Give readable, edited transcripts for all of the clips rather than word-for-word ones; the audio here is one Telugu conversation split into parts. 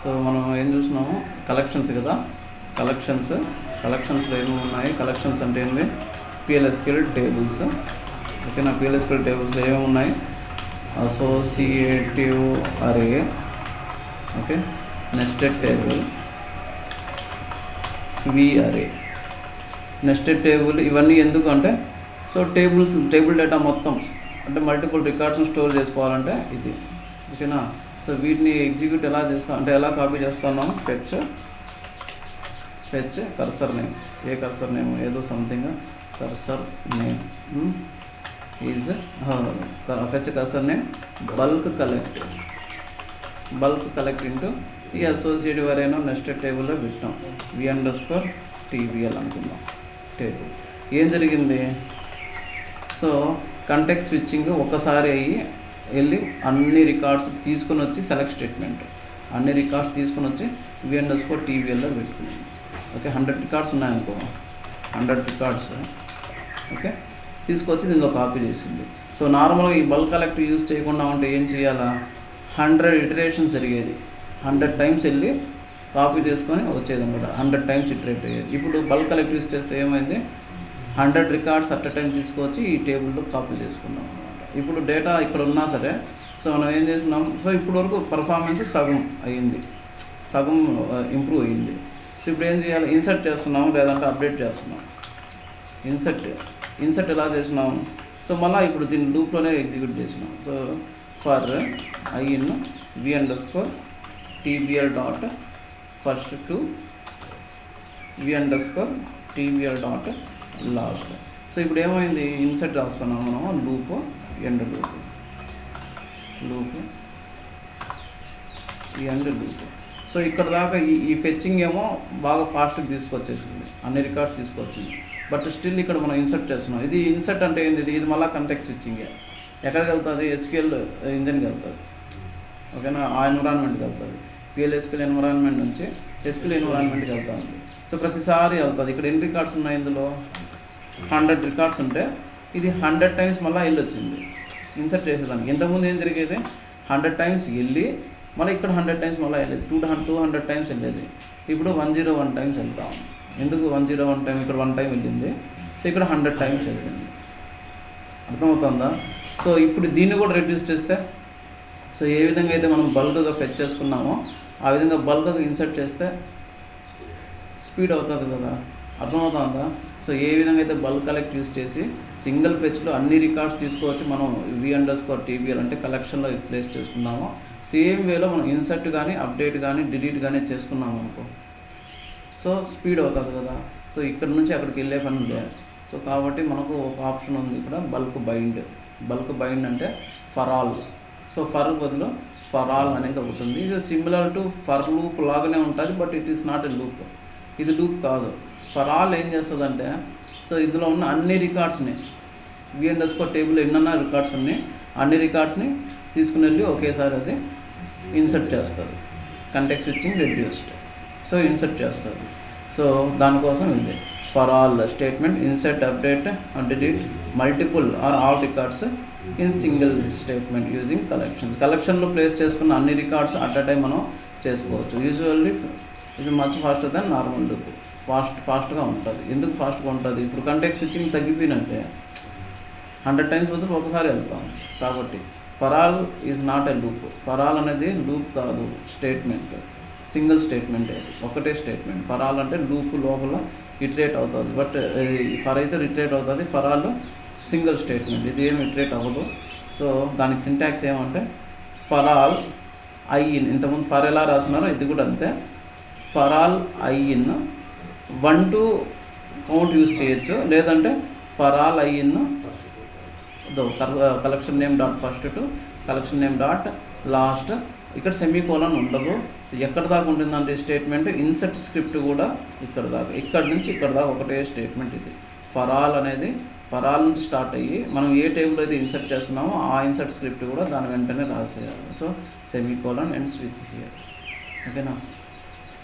సో మనం ఏం చూసినాము, కలెక్షన్స్ కదా. కలెక్షన్స్లో ఏమేమి ఉన్నాయి, కలెక్షన్స్ అంటే ఏంది, పిఎల్ఎస్క్యూఎల్ టేబుల్స్. ఓకేనా, పిఎల్ఎస్క్యూఎల్ టేబుల్స్లో ఏమేమి ఉన్నాయి, అసోసియేటివ్ అరే, ఓకే, నెస్టెడ్ టేబుల్, వి అరే, నెస్టెడ్ టేబుల్. ఇవన్నీ ఎందుకు అంటే, సో టేబుల్ డేటా మొత్తం అంటే మల్టిపుల్ రికార్డ్స్ని స్టోర్ చేసుకోవాలంటే ఇది. ఓకేనా, సో వీటిని ఎగ్జిక్యూట్ ఎలా చేస్తాం అంటే ఎలా కాపీ చేస్తున్నాం, ఫెచ్ కర్సర్ నేమ్, ఏ కర్సర్ నేమ్, ఏదో something cursor name is fetch cursor name bulk collect into ఈ అసోసియేటివ్ అరేనో నెస్టెడ్ టేబుల్లో పెట్టాం, v_tvl అనుకుందాం టేబుల్. ఏం జరిగింది, సో కంటెక్స్ట్ స్విచ్చింగ్ ఒకసారి వెళ్ళి అన్ని రికార్డ్స్ తీసుకుని వచ్చి సెలెక్ట్ స్టేట్మెంట్, అన్ని రికార్డ్స్ తీసుకుని వచ్చి v_tvlలో పెట్టుకున్నాం. ఓకే, 100 రికార్డ్స్ ఉన్నాయనుకో, 100 రికార్డ్స్ ఓకే తీసుకొచ్చి దీనిలో కాపీ చేసింది. సో నార్మల్గా ఈ బల్క్ కలెక్ట్ యూజ్ చేయకుండా ఉంటే ఏం చేయాలా, 100 ఇటరేషన్స్ జరిగేది, 100 టైమ్స్ వెళ్ళి కాపీ చేసుకొని వచ్చేది అనమాట, 100 టైమ్స్ ఇటరేట్ అయ్యేది. ఇప్పుడు బల్క్ కలెక్ట్ యూజ్ చేస్తే ఏమైంది, 100 రికార్డ్స్ అట్ టైం తీసుకొచ్చి ఈ టేబుల్లో కాపీ చేసుకున్నాం అనమాట. ఇప్పుడు డేటా ఇక్కడ ఉన్నా సరే, సో మనం ఏం చేస్తున్నాం, సో ఇప్పుడు వరకు పర్ఫార్మెన్స్ సగం ఇంప్రూవ్ అయ్యింది. సో ఇప్పుడు ఏం చేయాలి, ఇన్సర్ట్ చేస్తున్నాం లేదంటే అప్డేట్ చేస్తున్నాం. ఇన్సర్ట్ ఎలా చేసినాం, సో మళ్ళీ ఇప్పుడు దీని లూప్లోనే ఎగ్జిక్యూట్ చేసినాం. So for in v_tvl dot first to v_tvl dot last. So ఇప్పుడు ఏమైంది, ఇన్సర్ట్ రాస్తున్నాం మనం లూప్ ఎండ్ లూప్. సో ఇక్కడ దాకా ఈ ఫెచ్చింగ్ ఏమో బాగా ఫాస్ట్గా తీసుకొచ్చేసింది, అన్ని రికార్డ్స్ తీసుకొచ్చింది. బట్ స్టిల్ ఇక్కడ మనం ఇన్సర్ట్ చేస్తున్నాం. ఇది ఇన్సర్ట్ అంటే ఏంది, ఇది మళ్ళీ కంటెక్స్ట్ స్విచ్చింగే. ఎక్కడికి వెళ్తుంది, ఎస్క్యూఎల్ ఇంజన్కి వెళ్తుంది. ఓకేనా, ఆ ఎన్విరాన్మెంట్కి వెళ్తుంది. పిఎల్ఎస్క్యూఎల్ ఎన్విరాన్మెంట్ నుంచి ఎస్క్యూఎల్ ఎన్విరాన్మెంట్కి వెళ్తుంది. సో ప్రతిసారి వెళ్తుంది. ఇక్కడ ఎన్ని రికార్డ్స్ ఉన్నాయి, ఇందులో 100 రికార్డ్స్ ఉంటే ఇది 100 టైమ్స్ మళ్ళీ వచ్చింది ఇన్సర్ట్ చేసేదానికి. ఇంతకుముందు ఏం జరిగేది, 100 టైమ్స్ వెళ్ళి మళ్ళీ ఇక్కడ 100 టైమ్స్ మళ్ళీ వెళ్ళేది, 200 టైమ్స్ వెళ్ళేది. ఇప్పుడు 101 టైమ్స్ వెళ్తాం. ఎందుకు 101 టైం, ఇక్కడ 1 టైం వెళ్ళింది, సో ఇక్కడ 100 టైమ్స్ వెళ్ళింది. అర్థమవుతుందా. సో ఇప్పుడు దీన్ని కూడా రెడ్యూస్ చేస్తే, సో ఏ విధంగా అయితే మనం బల్క్గా ఫెచ్ చేసుకున్నామో ఆ విధంగా బల్క్గా ఇన్సర్ట్ చేస్తే స్పీడ్ అవుతుంది కదా. అర్థమవుతుందా. సో ఏ విధంగా అయితే బల్క్ కలెక్ట్ యూస్ చేసి సింగిల్ ఫెచ్లో అన్ని రికార్డ్స్ తీసుకోవచ్చు మనం v_tvl అంటే కలెక్షన్లో ప్లేస్ చేసుకున్నామో, సేమ్ వేలో మనం ఇన్సర్ట్ కానీ అప్డేట్ కానీ డిలీట్ కానీ చేసుకున్నాము అనుకో, సో స్పీడ్ అవుతుంది కదా. సో ఇక్కడ నుంచి అక్కడికి వెళ్ళే పని లేదు. సో కాబట్టి మనకు ఒక ఆప్షన్ ఉంది ఇక్కడ, బల్క్ బైండ్ అంటే ఫర్ ఆల్. సో ఫర్ బదులు ఫర్ ఆల్ అనేది ఒకటి ఉంది. ఇది సిమిలర్ టు ఫర్ లూప్ లాగానే ఉంటుంది, but it is not a loop. ఇది లూప్ కాదు. ఫర్ ఆల్ ఏం చేస్తుందంటే, సో ఇందులో ఉన్న అన్ని రికార్డ్స్ని v_టేబుల్ ఎన్నన్నా రికార్డ్స్ ఉన్నాయి, అన్ని రికార్డ్స్ని తీసుకుని వెళ్ళి ఒకేసారి అది ఇన్సర్ట్ చేస్తుంది. Context switching reduced, so insert చేస్తుంది. సో దానికోసం ఇది for all statement, insert update delete multiple or all records in single statement using కలెక్షన్లో ప్లేస్ చేసుకున్న అన్ని రికార్డ్స్ అట్ అ టైం మనం చేసుకోవచ్చు. యూజువల్లీ ఇది much faster than normal loop. ఫాస్ట్గా ఉంటుంది. ఎందుకు ఫాస్ట్గా ఉంటుంది, ఇప్పుడు కంటెక్స్ట్ స్విచ్చింగ్ తగ్గిపోయినట్టే, 100 టైమ్స్ బదులు ఒకసారి వెళ్తాం. కాబట్టి for all is not a loop. For all అనేది లూప్ కాదు, స్టేట్మెంట్, సింగిల్ స్టేట్మెంట్, ఒకటే స్టేట్మెంట్. ఫర్ ఆల్ అంటే లూప్ లోపల ఇటరేట్ అవుతుంది, బట్ ఫర్ అయితే ఇటరేట్ అవుతుంది. ఫర్ ఆల్ సింగిల్ స్టేట్మెంట్, ఇది ఏమి ఇటరేట్ అవ్వదు. సో దానికి సింటాక్స్ ఏమంటే ఫర్ ఆల్ in, ఇంతకుముందు ఫర్ ఎలా రాస్తున్నారో ఇది కూడా అంతే. For all in 1 to count use చేయొచ్చు, లేదంటే for all in collection name dot first to collection name dot last. ఇక్కడ సెమీకోలన్ ఉండదు. ఎక్కడ దాకా ఉంటుందంటే స్టేట్మెంట్, ఇన్సర్ట్ స్క్రిప్ట్ కూడా ఇక్కడ దాకా, ఇక్కడ నుంచి ఇక్కడ దాకా ఒకటే స్టేట్మెంట్. ఇది ఫర్ ఆల్ అనేది ఫర్ ఆల్ నుంచి స్టార్ట్ అయ్యి మనం ఏ టేబుల్ అయితే ఇన్సర్ట్ చేస్తున్నామో ఆ ఇన్సర్ట్ స్క్రిప్ట్ కూడా దాని వెంటనే రాసేయాలి. So semicolon ends with here. ఓకేనా.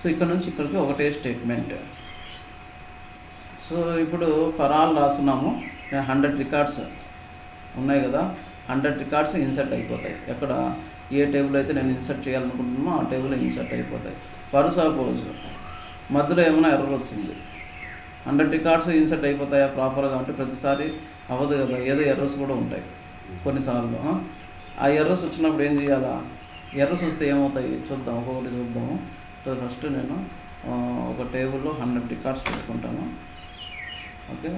సో ఇక్కడ నుంచి ఇక్కడికి ఒకటే స్టేట్మెంట్. సో ఇప్పుడు ఫర్ ఆల్ రాస్తున్నాము, 100 రికార్డ్స్ ఉన్నాయి కదా, 100 రికార్డ్స్ ఇన్సర్ట్ అయిపోతాయి. ఎక్కడ ఏ టేబుల్ అయితే నేను ఇన్సర్ట్ చేయాలనుకుంటున్నానో ఆ టేబుల్ ఇన్సర్ట్ అయిపోతాయి. ఫర్ సపోజ్ మధ్యలో ఏమైనా ఎర్రర్ వచ్చింది, 100 రికార్డ్స్ ఇన్సర్ట్ అయిపోతాయా ప్రాపర్గా అంటే ప్రతిసారి అవ్వదు కదా, ఏదో ఎర్రర్స్ కూడా ఉంటాయి కొన్నిసార్లు. ఆ ఎర్రర్స్ వచ్చినప్పుడు ఏం చేయాలా, ఎర్రర్స్ వస్తే ఏమవుతాయి చూద్దాం, ఒక్కొక్కటి చూద్దాము. సో ఫస్ట్ నేను ఒక టేబుల్లో 100 రికార్డ్స్ పెట్టుకుంటాను. Okay,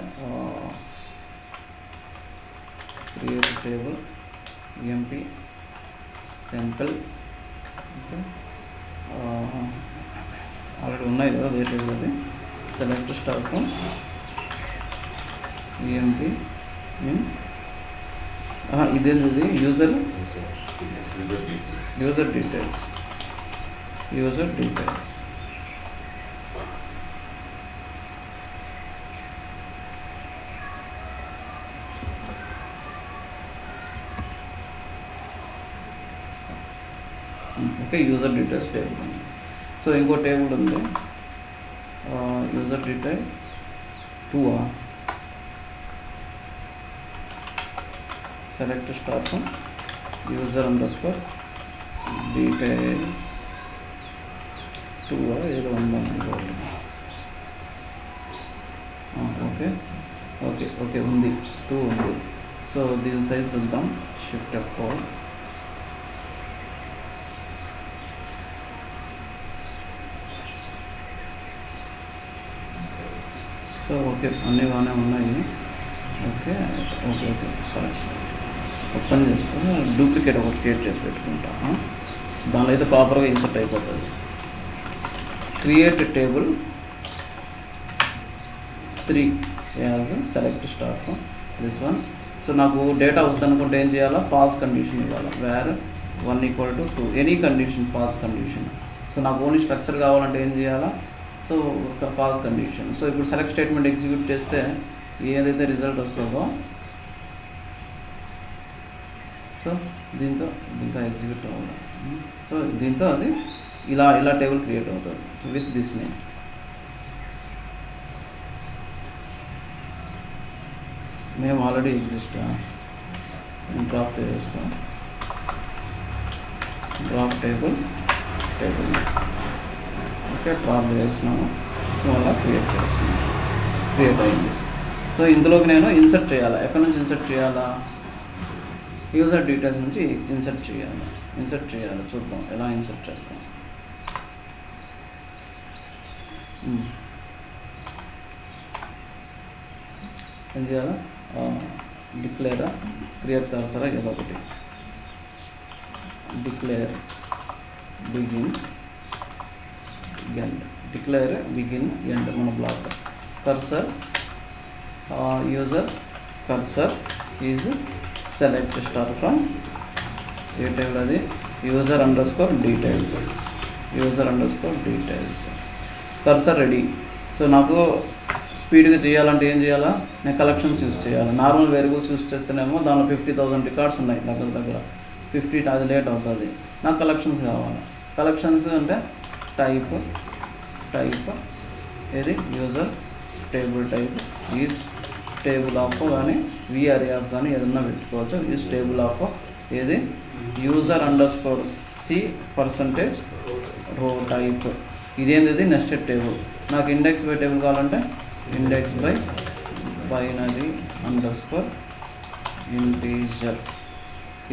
create table MP simple. Okay, already ఉన్నాయి కదా అదే టేబుల్, అది సెలెక్ట్ స్టాక్ ఎంపీ ఇదేంటిది user details. Okay, user details table ఉంది. సో ఇంకో టేబుల్ ఉంది, user detail 2. Select star from user underscore details 2 ఏదో ఉందండి. ఓకే ఉంది, 2 ఉంది. సో దీని సైజ్ చూద్దాం, షిఫ్ట్ F4. సో ఓకే, అన్నీ బాగానే ఉన్నాయి. ఓకే, సారీ ఒక పని చేస్తాను, డూప్లికేట్ ఒకటి క్రియేట్ చేసి పెట్టుకుంటాను. దానిలో అయితే ప్రాపర్గా ఇన్సర్ట్ అయిపోతుంది. Create table 3 as select star this one. So నాకు డేటా వద్దనుకుంటే ఏం చేయాలా, ఫాల్స్ కండిషన్ ఇవ్వాలి. Where 1 = 2 any condition, false condition. So నాకు ఓన్లీ స్ట్రక్చర్ కావాలంటే ఏం చేయాలా, సో ఒక ఫాల్స్ కండిషన్. సో ఇప్పుడు సెలెక్ట్ స్టేట్మెంట్ ఎగ్జిక్యూట్ చేస్తే ఏదైతే రిజల్ట్ వస్తుందో, సో దీంతో ఎగ్జిక్యూట్ అవ్వాలి. సో దీంతో అది ఇలా టేబుల్ క్రియేట్ అవుతుంది. So with this name. మేము ఆల్రెడీ ఎగ్జిస్ట్ డ్రాప్ చేస్తాం, డ్రాప్ టేబుల్. ఓకే, డ్రాప్ చేస్తున్నాము. సో అలా క్రియేట్ అయింది. సో ఇందులోకి నేను ఇన్సర్ట్ చేయాలి. ఎక్కడి నుంచి ఇన్సర్ట్ చేయాలా, యూజర్ డీటెయిల్స్ నుంచి ఇన్సర్ట్ చేయాలి. చూద్దాం ఎలా ఇన్సర్ట్ చేస్తాం. ఏం చేయాలా, డిక్లేర్ క్రియేట్ కర్సర్ ఏదో ఒకటి, డిక్లేర్ బిగిన్ ఎండ్ మన block. Cursor user cursor is select star from a table, అది user underscore details. Cursor ready. So నాకు స్పీడ్గా చేయాలంటే ఏం చేయాలా, నేను కలెక్షన్స్ యూజ్ చేయాలి. నార్మల్ వేరియబుల్స్ యూజ్ చేస్తేనేమో దానిలో 50,000 రికార్డ్స్ ఉన్నాయి దగ్గర 50, అది లేట్ అవుతుంది. నాకు కలెక్షన్స్ కావాలి. కలెక్షన్స్ అంటే టైప్ ఏది user table type is table of కానీ విఆర్ఏ ఆఫ్ కానీ ఏదన్నా పెట్టుకోవచ్చు. ఈజ్ టేబుల్ ఆఫ్ ఏది యూజర్ అండర్స్కోర్ సి పర్సంటేజ్ రో టైప్. ఇదేంటిది నెస్టెడ్ టేబుల్. నాకు ఇండెక్స్ బై టేబుల్ కావాలంటే index by binary underscore integer.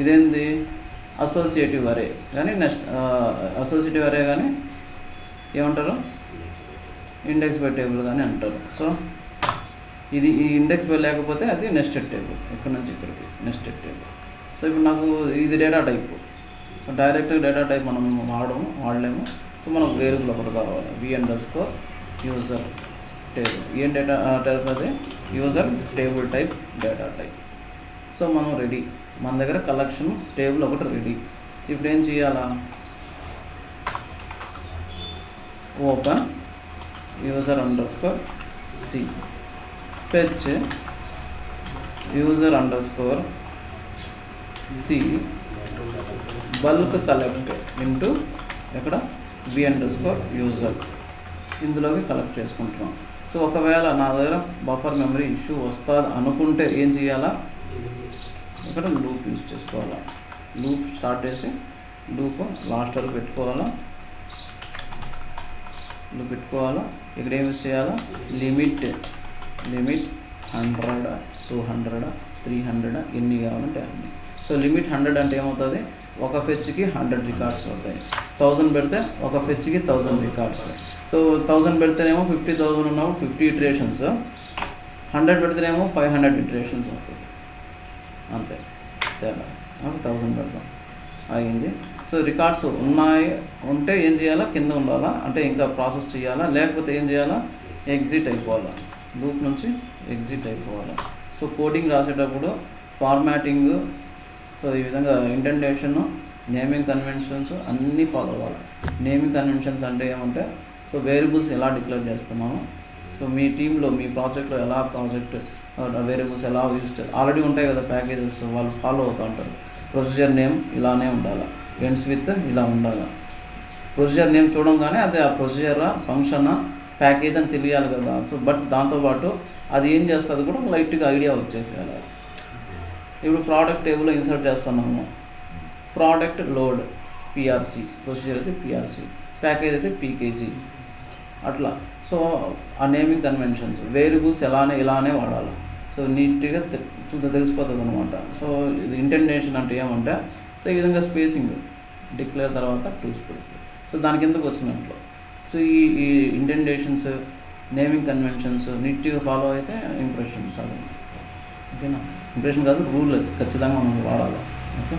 ఇదేంది అసోసియేటివ్ అరే కానీ అసోసియేటివ్ అరే కానీ ఏమంటారు, ఇండెక్స్ బై టేబుల్ కానీ అంటారు. సో ఈ ఇండెక్స్ బై లేకపోతే అది నెస్టెడ్ టేబుల్, ఇక్కడ నుంచి ఇక్కడికి నెస్టెడ్ టేబుల్. సో ఇప్పుడు నాకు ఇది డేటా టైప్, డైరెక్ట్గా డేటా టైప్ మనం వాడలేము. సో మనకు వేరియబుల్ ఒకటి కావాలి, v_యూజర్ టేబుల్. ఏం డేటా టైప్ అది, user table type data type. So మనం రెడీ, మన దగ్గర కలెక్షన్ టేబుల్ ఒకటి రెడీ. ఇప్పుడు ఏం చేయాలా, open user underscore C, fetch user underscore C bulk collect into ఎక్కడ v_యూజర్, ఇందులోకి కలెక్ట్ చేసుకుంటున్నాం. సో ఒకవేళ నా దగ్గర బఫర్ మెమరీ ఇష్యూ వస్తుంది అనుకుంటే ఏం చేయాలా, ఇక్కడ లూప్ యూజ్ చేసుకోవాలా. లూప్ స్టార్ట్ చేసి లూప్ లాస్ట్ వరకు పెట్టుకోవాలా, లూప్ పెట్టుకోవాలా. ఇక్కడ ఏమి చేయాలా, లిమిట్ 100, 200, 300 ఎన్ని కావాలంటే అన్ని. సో లిమిట్ 100 అంటే ఏమవుతుంది, ఒక ఫెచ్కి 100 రికార్డ్స్ అవుతాయి. 1000 పెడితే ఒక ఫెచ్కి 1000 రికార్డ్స్. సో 1000 పెడితేనేమో 50,000 ఉన్నప్పుడు 50 ఇటరేషన్స్, 100 పెడితేనేమో 500 ఇటరేషన్స్ అవుతుంది. అంతే తేడా. 1000 పెడతాం అయింది. సో రికార్డ్స్ ఉంటే ఏం చేయాలా, కింద ఉండాలా, అంటే ఇంకా ప్రాసెస్ చేయాలా, లేకపోతే ఏం చేయాలా, ఎగ్జిట్ అయిపోవాలా, లూప్ నుంచి ఎగ్జిట్ అయిపోవాలా. సో కోడింగ్ రాసేటప్పుడు ఫార్మాటింగ్, సో ఈ విధంగా ఇండెంటేషన్, నేమింగ్ కన్వెన్షన్స్ అన్నీ ఫాలో అవ్వాలి. నేమింగ్ కన్వెన్షన్స్ అంటే ఏమంటే, సో వేరియబుల్స్ ఎలా డిక్లేర్ చేస్తున్నాము, సో మీ టీంలో మీ ప్రాజెక్ట్లో ఎలా వేరియబుల్స్ ఎలా యూజ్ చేస్తారు, ఆల్రెడీ ఉంటాయి కదా ప్యాకేజెస్, వాళ్ళు ఫాలో అవుతూ ఉంటారు. ప్రొసీజర్ నేమ్ ఇలానే ఉండాలి, ఎండ్స్ విత్ ఇలా ఉండాలి. ప్రొసీజర్ నేమ్ చూడంగానే అది ఆ ప్రొసీజరా, ఫంక్షనా, ప్యాకేజ్ అని తెలియాలి కదా. సో బట్ దాంతోపాటు అది ఏం చేస్తుంది కూడా లైట్గా ఐడియా వచ్చేసేయాలి. ఇప్పుడు ప్రోడక్ట్ టేబుల్లో ఇన్సర్ట్ చేస్తున్నాము, ప్రోడక్ట్ లోడ్ పిఆర్సి, ప్రొసీజర్ అయితే పిఆర్సి, ప్యాకేజ్ అయితే పీకేజీ, అట్లా. సో ఆ నేమింగ్ కన్వెన్షన్స్, వేరియబుల్స్ ఇలానే వాడాలి. సో నీట్గా తెలిసిపోతుంది అనమాట. సో ఇది ఇంటెండేషన్ అంటే ఏమంటే, సో ఈ విధంగా స్పేసింగ్ డిక్లేర్ తర్వాత 2 స్పేస్. సో దానికి ఎందుకు వచ్చినట్లు. సో ఈ ఇంటెండేషన్స్, నేమింగ్ కన్వెన్షన్స్ నీట్గా ఫాలో అయితే ఇంప్రెషన్స్ అది. ఓకేనా, ఇంప్రెషన్ కాదు, రూల్ అది ఖచ్చితంగా మనం వాడాలి. Okay.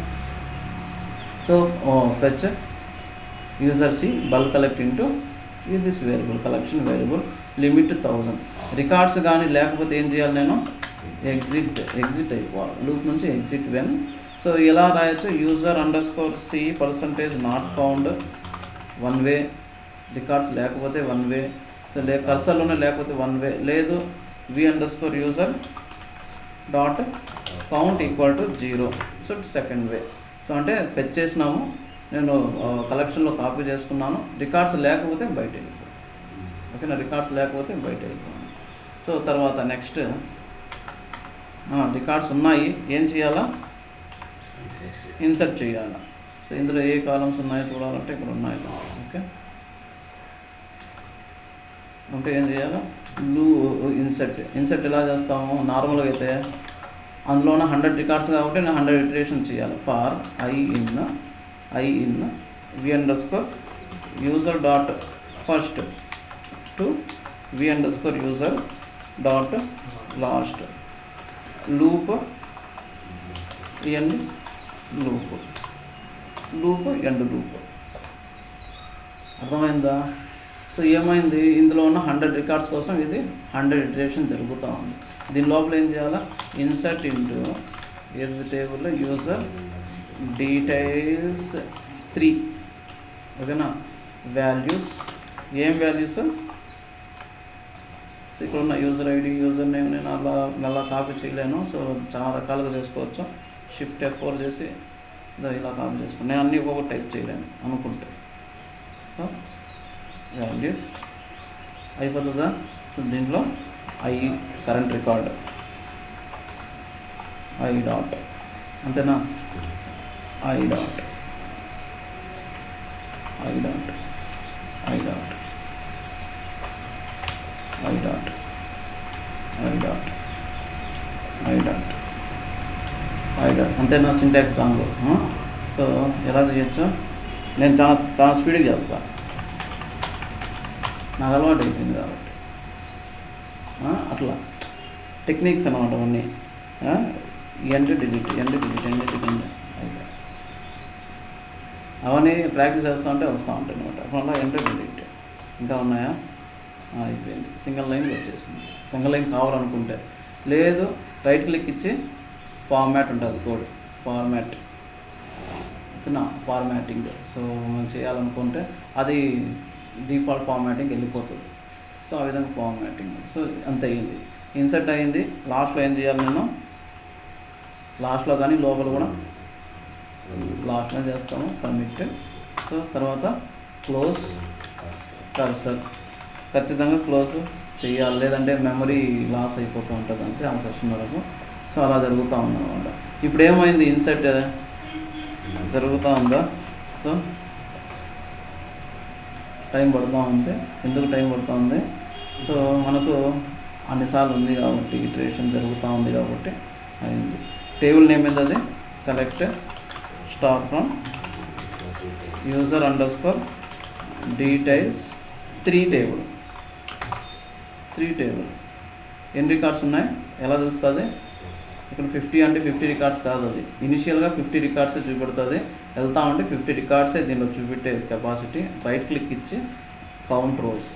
So fetch user C bulk collect into this variable, collection variable, limit 1000. Records కానీ లేకపోతే ఏం చేయాలి, నేను ఎగ్జిట్ అయిపోవాలి, లూప్ నుంచి ఎగ్జిట్ వెన్. సో ఎలా రాయొచ్చు, user_c %not found 1 way, records లేకపోతే 1 way, సో కర్సర్లోనే లేకపోతే 1 way, లేదు v_user dot count equal to 0, so second way. So అంటే ఫెచ్ చేసినాము, నేను కలెక్షన్లో కాపీ చేసుకున్నాను, రికార్డ్స్ లేకపోతే బయట వెళ్ళిపోయాను. ఓకేనా, రికార్డ్స్ లేకపోతే బయట వెళ్ళిపోయాను. సో తర్వాత నెక్స్ట్ రికార్డ్స్ ఉన్నాయి, ఏం చేయాలా, ఇన్సర్ట్ చేయాలా. సో ఇందులో ఏ కాలమ్స్ ఉన్నాయో చూడాలంటే ఇక్కడ ఉన్నాయి. ఓకే, అంటే ఏం చేయాలా, ఇన్సర్ట్ ఎలా చేస్తాము, నార్మల్గా అయితే అందులోనే 100 రికార్డ్స్ కాబట్టి నేను 100 ఇటరేషన్ చేయాలి. For i in v_user dot first to v_user dot last, loop end loop end loop. అర్థమైందా. సో ఏమైంది, ఇందులో ఉన్న 100 రికార్డ్స్ కోసం ఇది 100 ఇటరేషన్ జరుగుతూ ఉంది. దీని లోపల ఏం చేయాలా, ఇన్సర్ట్ ఇంటూ ఏది టేబుల్లో యూజర్ డీటెయిల్స్ 3. ఓకేనా, వాల్యూస్, ఏం వాల్యూస్, ఇక్కడ ఉన్న యూజర్ ఐడి, యూజర్ నేమ్ నేను అలా కాపీ చేయలేను. సో చాలా రకాలుగా చేసుకోవచ్చు. షిఫ్ట్ F4 చేసి ఇలా కాపీ చేసుకోండి. నేను అన్నీ ఒక్కొక్క టైప్ చేయలేను అనుకుంటే. సో వాల్యూస్ అయిపోతుందా. సో దీంట్లో I current record I dot, అంతేనా, I dot I dot I dot I dot I dot I dot I dot, అంతేనా, సింటాక్స్ రాంగ్. సో ఎలా చేయొచ్చు, నేను చాలా స్పీడ్గా చేస్తాను, నాకు అలవాటు అయిపోయింది కాబట్టి. అట్లా టెక్నిక్స్ అనమాట అవన్నీ. ఎండ్ డిలీట్ అవన్నీ ప్రాక్టీస్ చేస్తూ ఉంటే వస్తూ ఉంటాయి అనమాట. అట్లా ఎండ్ డిలీట్. ఇంకా ఉన్నాయా, అయిపోయింది, సింగిల్ లైన్ వచ్చేసింది. సింగిల్ లైన్ కావాలనుకుంటే లేదు, రైట్ క్లిక్ ఇచ్చి ఫార్మాట్ ఉంటుంది, కోడ్ ఫార్మాట్, ఫార్మాటింగ్. సో మనం చేయాలనుకుంటే అది డిఫాల్ట్ ఫార్మాటింగ్ వెళ్ళిపోతుంది. సో ఆ విధంగా ఫార్మాటింగ్. సో అంత అయ్యింది, ఇన్సర్ట్ అయ్యింది. లాస్ట్లో ఏం చేయాలి, నేను లాస్ట్లో కానీ లోపల కూడా లాస్ట్లో చేస్తాము, కమిట్. సో తర్వాత క్లోజ్ కర్సర్, ఖచ్చితంగా క్లోజ్ చేయాలి, లేదంటే మెమరీ లాస్ అయిపోతూ ఉంటుంది అంతే ఆ సెషన్ వరకు. సో అలా జరుగుతూ ఉందన్నమాట. ఇప్పుడు ఏమైంది, ఇన్సర్ట్ జరుగుతూ ఉందా, సో టైం పడుతూ ఉంది. ఎందుకు టైం పడుతూ ఉంది? సో మనకు అన్నిసార్లు ఉంది కాబట్టి ఇటరేషన్ జరుగుతూ ఉంది కాబట్టి అయింది. టేబుల్ నేమ్ ఏంటది? Select star from user underscore details 3 table. ఎన్ని రికార్డ్స్ ఉన్నాయి ఎలా చూస్తుంది? ఇక్కడ 50 అంటే 50 రికార్డ్స్ కాదు, అది ఇనిషియల్గా 50 రికార్డ్సే చూపెడుతుంది. వెళ్తా ఉంటే 50 రికార్డ్సే దీనిలో చూపెట్టే కెపాసిటీ. రైట్ క్లిక్ ఇచ్చి కౌంట్ రోస్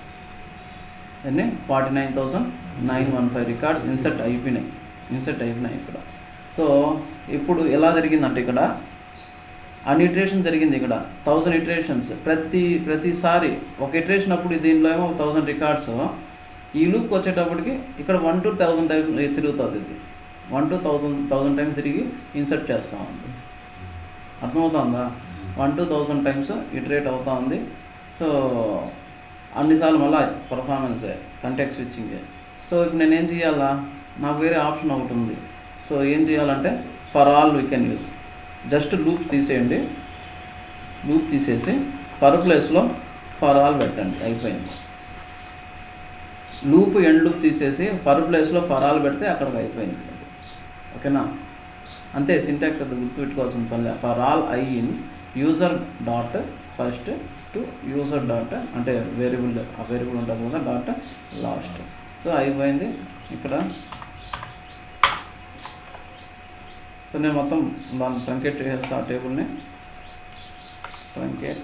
అన్నీ 49,915 రికార్డ్స్ ఇన్సర్ట్ అయిపోయినాయి ఇక్కడ. సో ఇప్పుడు ఎలా జరిగిందంటే ఇక్కడ అన్ని ఇటరేషన్ జరిగింది. ఇక్కడ 1000 ఇటరేషన్స్. ప్రతిసారి ఒక ఇటరేషన్ అప్పుడు దీనిలో ఏమో 1000 రికార్డ్స్. ఈ లూప్కి వచ్చేటప్పటికి ఇక్కడ 1 to 1000 టైమ్స్ తిరుగుతుంది. ఇది 1 to 1000 టైమ్స్ తిరిగి ఇన్సర్ట్ చేస్తూ ఉంది. అర్థమవుతుందా? 1 to 1000 టైమ్స్ ఇటరేట్ అవుతూ ఉంది. సో అన్నిసార్లు మళ్ళీ పర్ఫార్మెన్సే, కంటెక్స్ట్ స్విచ్చింగే. సో ఇప్పుడు నేను ఏం చేయాలా? నాకు వేరే ఆప్షన్ ఒకటి ఉంది. సో ఏం చేయాలంటే for all we can use. Just loop తీసేయండి. లూప్ తీసేసి ఫర్ ప్లేస్లో ఫర్ ఆల్ పెట్టండి. అయిపోయింది. లూప్ ఎండ్ లూప్ తీసేసి ఫర్ ప్లేస్లో ఫర్ ఆల్ పెడితే అక్కడికి అయిపోయింది. ఓకేనా? అంతే. సింటాక్స్ అది గుర్తుపెట్టుకోవాల్సిన పని. For all I in user dot first to user dot అంటే వేరియబుల్, ఆ వేరియబుల్ ఉంటుంది కదా డాట్ లాస్ట్. సో అయిపోయింది ఇక్కడ. సో నేను మొత్తం దాన్ని ట్రంకేట్ చేసేస్తా. ఆ టేబుల్ని ట్రంకేట్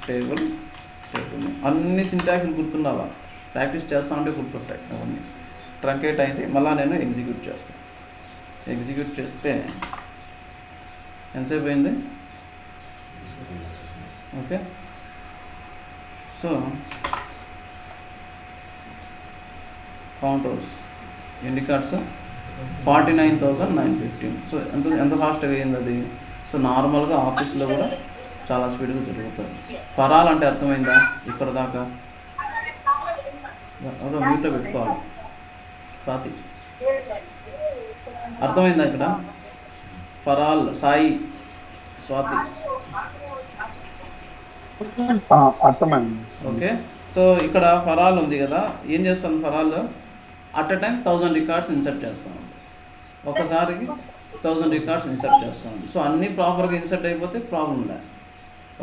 టేబుల్ని అన్ని సింటాక్స్ గుర్తుండాలా. ప్రాక్టీస్ చేస్తా ఉంటే గుర్తుంటాయి అవన్నీ. ట్రంకేట్ అయింది. మళ్ళీ నేను ఎగ్జిక్యూట్ చేస్తాను. ఎగ్జిక్యూట్ చేస్తే ఎంతసేపు అయింది? ఓకే. సో కౌంటర్స్ ఎన్ని కార్డ్స్? 49,915. సో ఎంత ఫాస్ట్గా అయింది అది? సో నార్మల్గా ఆఫీస్లో కూడా చాలా స్పీడ్గా జరుగుతుంది. ఫరాల్ అంటే అర్థమైందా? ఇక్కడ దాకా మీట్లో పెట్టుకోవాలి. స్వాతి అర్థమైందా? ఇక్కడ ఫరాల్ సాయి స్వాతి అర్థమైంది. ఓకే. సో ఇక్కడ ఫరాల్ ఉంది కదా, ఏం చేస్తాను? For all at a time 1000 records insert చేస్తాను. ఒకసారికి 1000 రికార్డ్స్ ఇన్సర్ట్ చేస్తాను. సో అన్నీ ప్రాపర్గా ఇన్సర్ట్ అయిపోతే ప్రాబ్లం లేదు.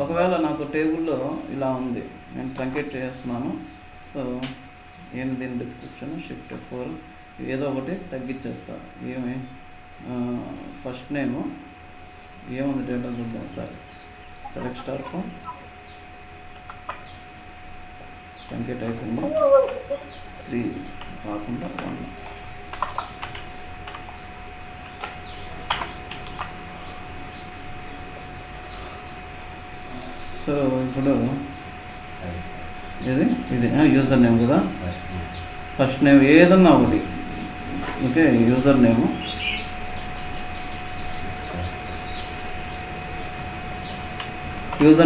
ఒకవేళ నాకు టేబుల్లో ఇలా ఉంది, నేను ట్రంకేట్ చేస్తున్నాను. సో ఏంటి దీని డిస్క్రిప్షన్? షిఫ్ట్ 4 ఏదో ఒకటి తగ్గించేస్తాను. ఏమి ఫస్ట్ నేము ఏముంది టేబుల్ చూద్దాం ఒకసారి. సెలెక్ట్ స్టార్ ఫోన్ ట్రంకేట్ అయిపోయింది. 3 కాకుండా 1. సో ఇప్పుడు ఇది యూజర్ నేమ్ కదా. ఫస్ట్ నేమ్ ఏదన్నా ఒకటి. ఓకే. యూజర్ నేము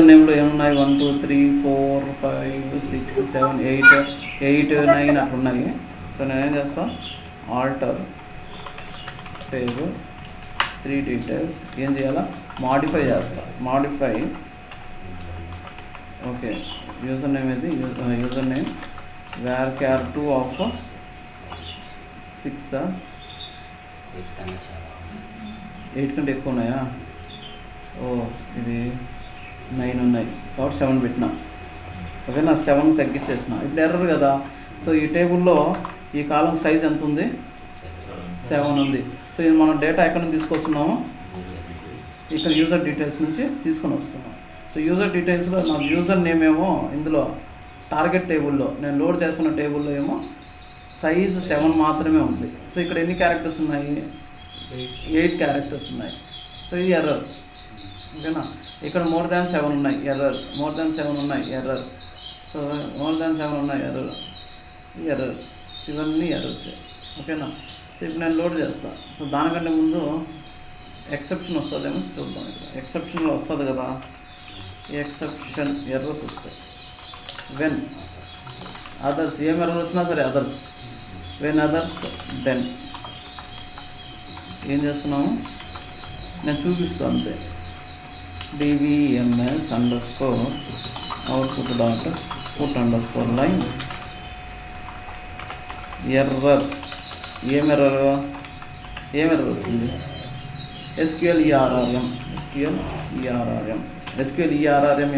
నేమ్లో ఏమున్నాయి? 1 2 3 4 5 6 7 8 9 అట్లా ఉన్నాయి. సో నేనేం చేస్తాను? ఆల్టర్ టేబుల్ 3 డీటెయిల్స్ ఏం చేయాలా? మాడిఫై చేస్తా. మాడిఫై. ఓకే. యూజర్ నేమ్ ఇది. యూజర్ నేమ్ varchar 2 ఆఫ్ 6 8 కంటే ఎక్కువ ఉన్నాయా? ఇది 9 ఉన్నాయి కాబట్టి 7 పెట్టినా. ఓకేనా? 7 తగ్గించేసిన. ఇప్పుడు ఎర్రర్ కదా. సో ఈ టేబుల్లో ఈ కాలం సైజ్ ఎంత ఉంది? 7 ఉంది. సో ఇది మనం డేటా ఎక్కడ నుంచి తీసుకొస్తున్నాము? ఇక్కడ యూజర్ డీటెయిల్స్ నుంచి తీసుకొని వస్తున్నాం. సో యూజర్ డీటెయిల్స్లో నాకు యూజర్ నేమ్ ఏమో ఇందులో టార్గెట్ టేబుల్లో నేను లోడ్ చేస్తున్న టేబుల్లో ఏమో సైజు 7 మాత్రమే ఉంది. సో ఇక్కడ ఎన్ని క్యారెక్టర్స్ ఉన్నాయి? 8 క్యారెక్టర్స్ ఉన్నాయి. సో ఇది ఎర్రర్. ఓకేనా? ఇక్కడ మోర్ దాన్ 7 ఉన్నాయి. ఎర్రర్. మోర్ దాన్ 7 ఉన్నాయి. ఎర్రర్. సో మోర్ దాన్ 7 ఉన్నాయి. ఎర్రర్. ఇవన్నీ ఎర్రర్స్. ఓకేనా? సో ఇప్పుడు నేను లోడ్ చేస్తాను. సో దానికంటే ముందు ఎక్సెప్షన్ వస్తుందేమో చూద్దాం. ఇక్కడ ఎక్సెప్షన్లో వస్తుంది కదా. ఎక్సెప్షన్ ఎర్రర్స్ వస్తాయి. వెన్ అదర్స్ ఏం ఎర్రర్ వచ్చినా సరే అదర్స్. వెన్ అదర్స్ దెన్ ఏం చేస్తున్నాము? నేను చూపిస్తాను అంతే. dvms underscore output dot put underscore line error. ఏం ఎర్రర్ వచ్చింది? SQL ERRM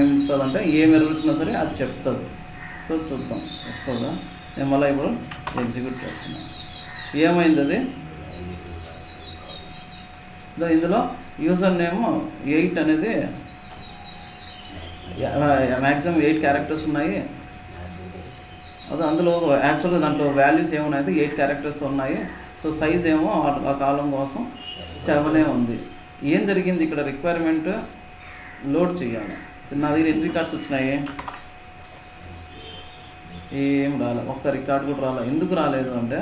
ఏమి ఇస్తుందంటే ఏం ఎర్రర్ వచ్చినా సరే అది చెప్తుంది. సో చూద్దాం వస్తుందా. నేను మళ్ళీ ఇప్పుడు ఎగ్జిక్యూట్ చేస్తున్నాను. ఏమైంది అది? ఇందులో యూజర్ నేమ్ 8 అనేది మ్యాక్సిమం 8 క్యారెక్టర్స్ ఉన్నాయి. అది అందులో యాక్చువల్గా దాంట్లో వాల్యూస్ ఏమున్నాయి? 8 క్యారెక్టర్స్తో ఉన్నాయి. సో సైజ్ ఏమో ఆ కాలం కోసం 7 ఉంది. ఏం జరిగింది ఇక్కడ? రిక్వైర్మెంట్ లోడ్ చేయాలి. నా దగ్గర ఎన్ని రికార్డ్స్ వచ్చినాయి? ఏం రాలే, ఒక్క రికార్డ్ కూడా రాలే. ఎందుకు రాలేదు అంటే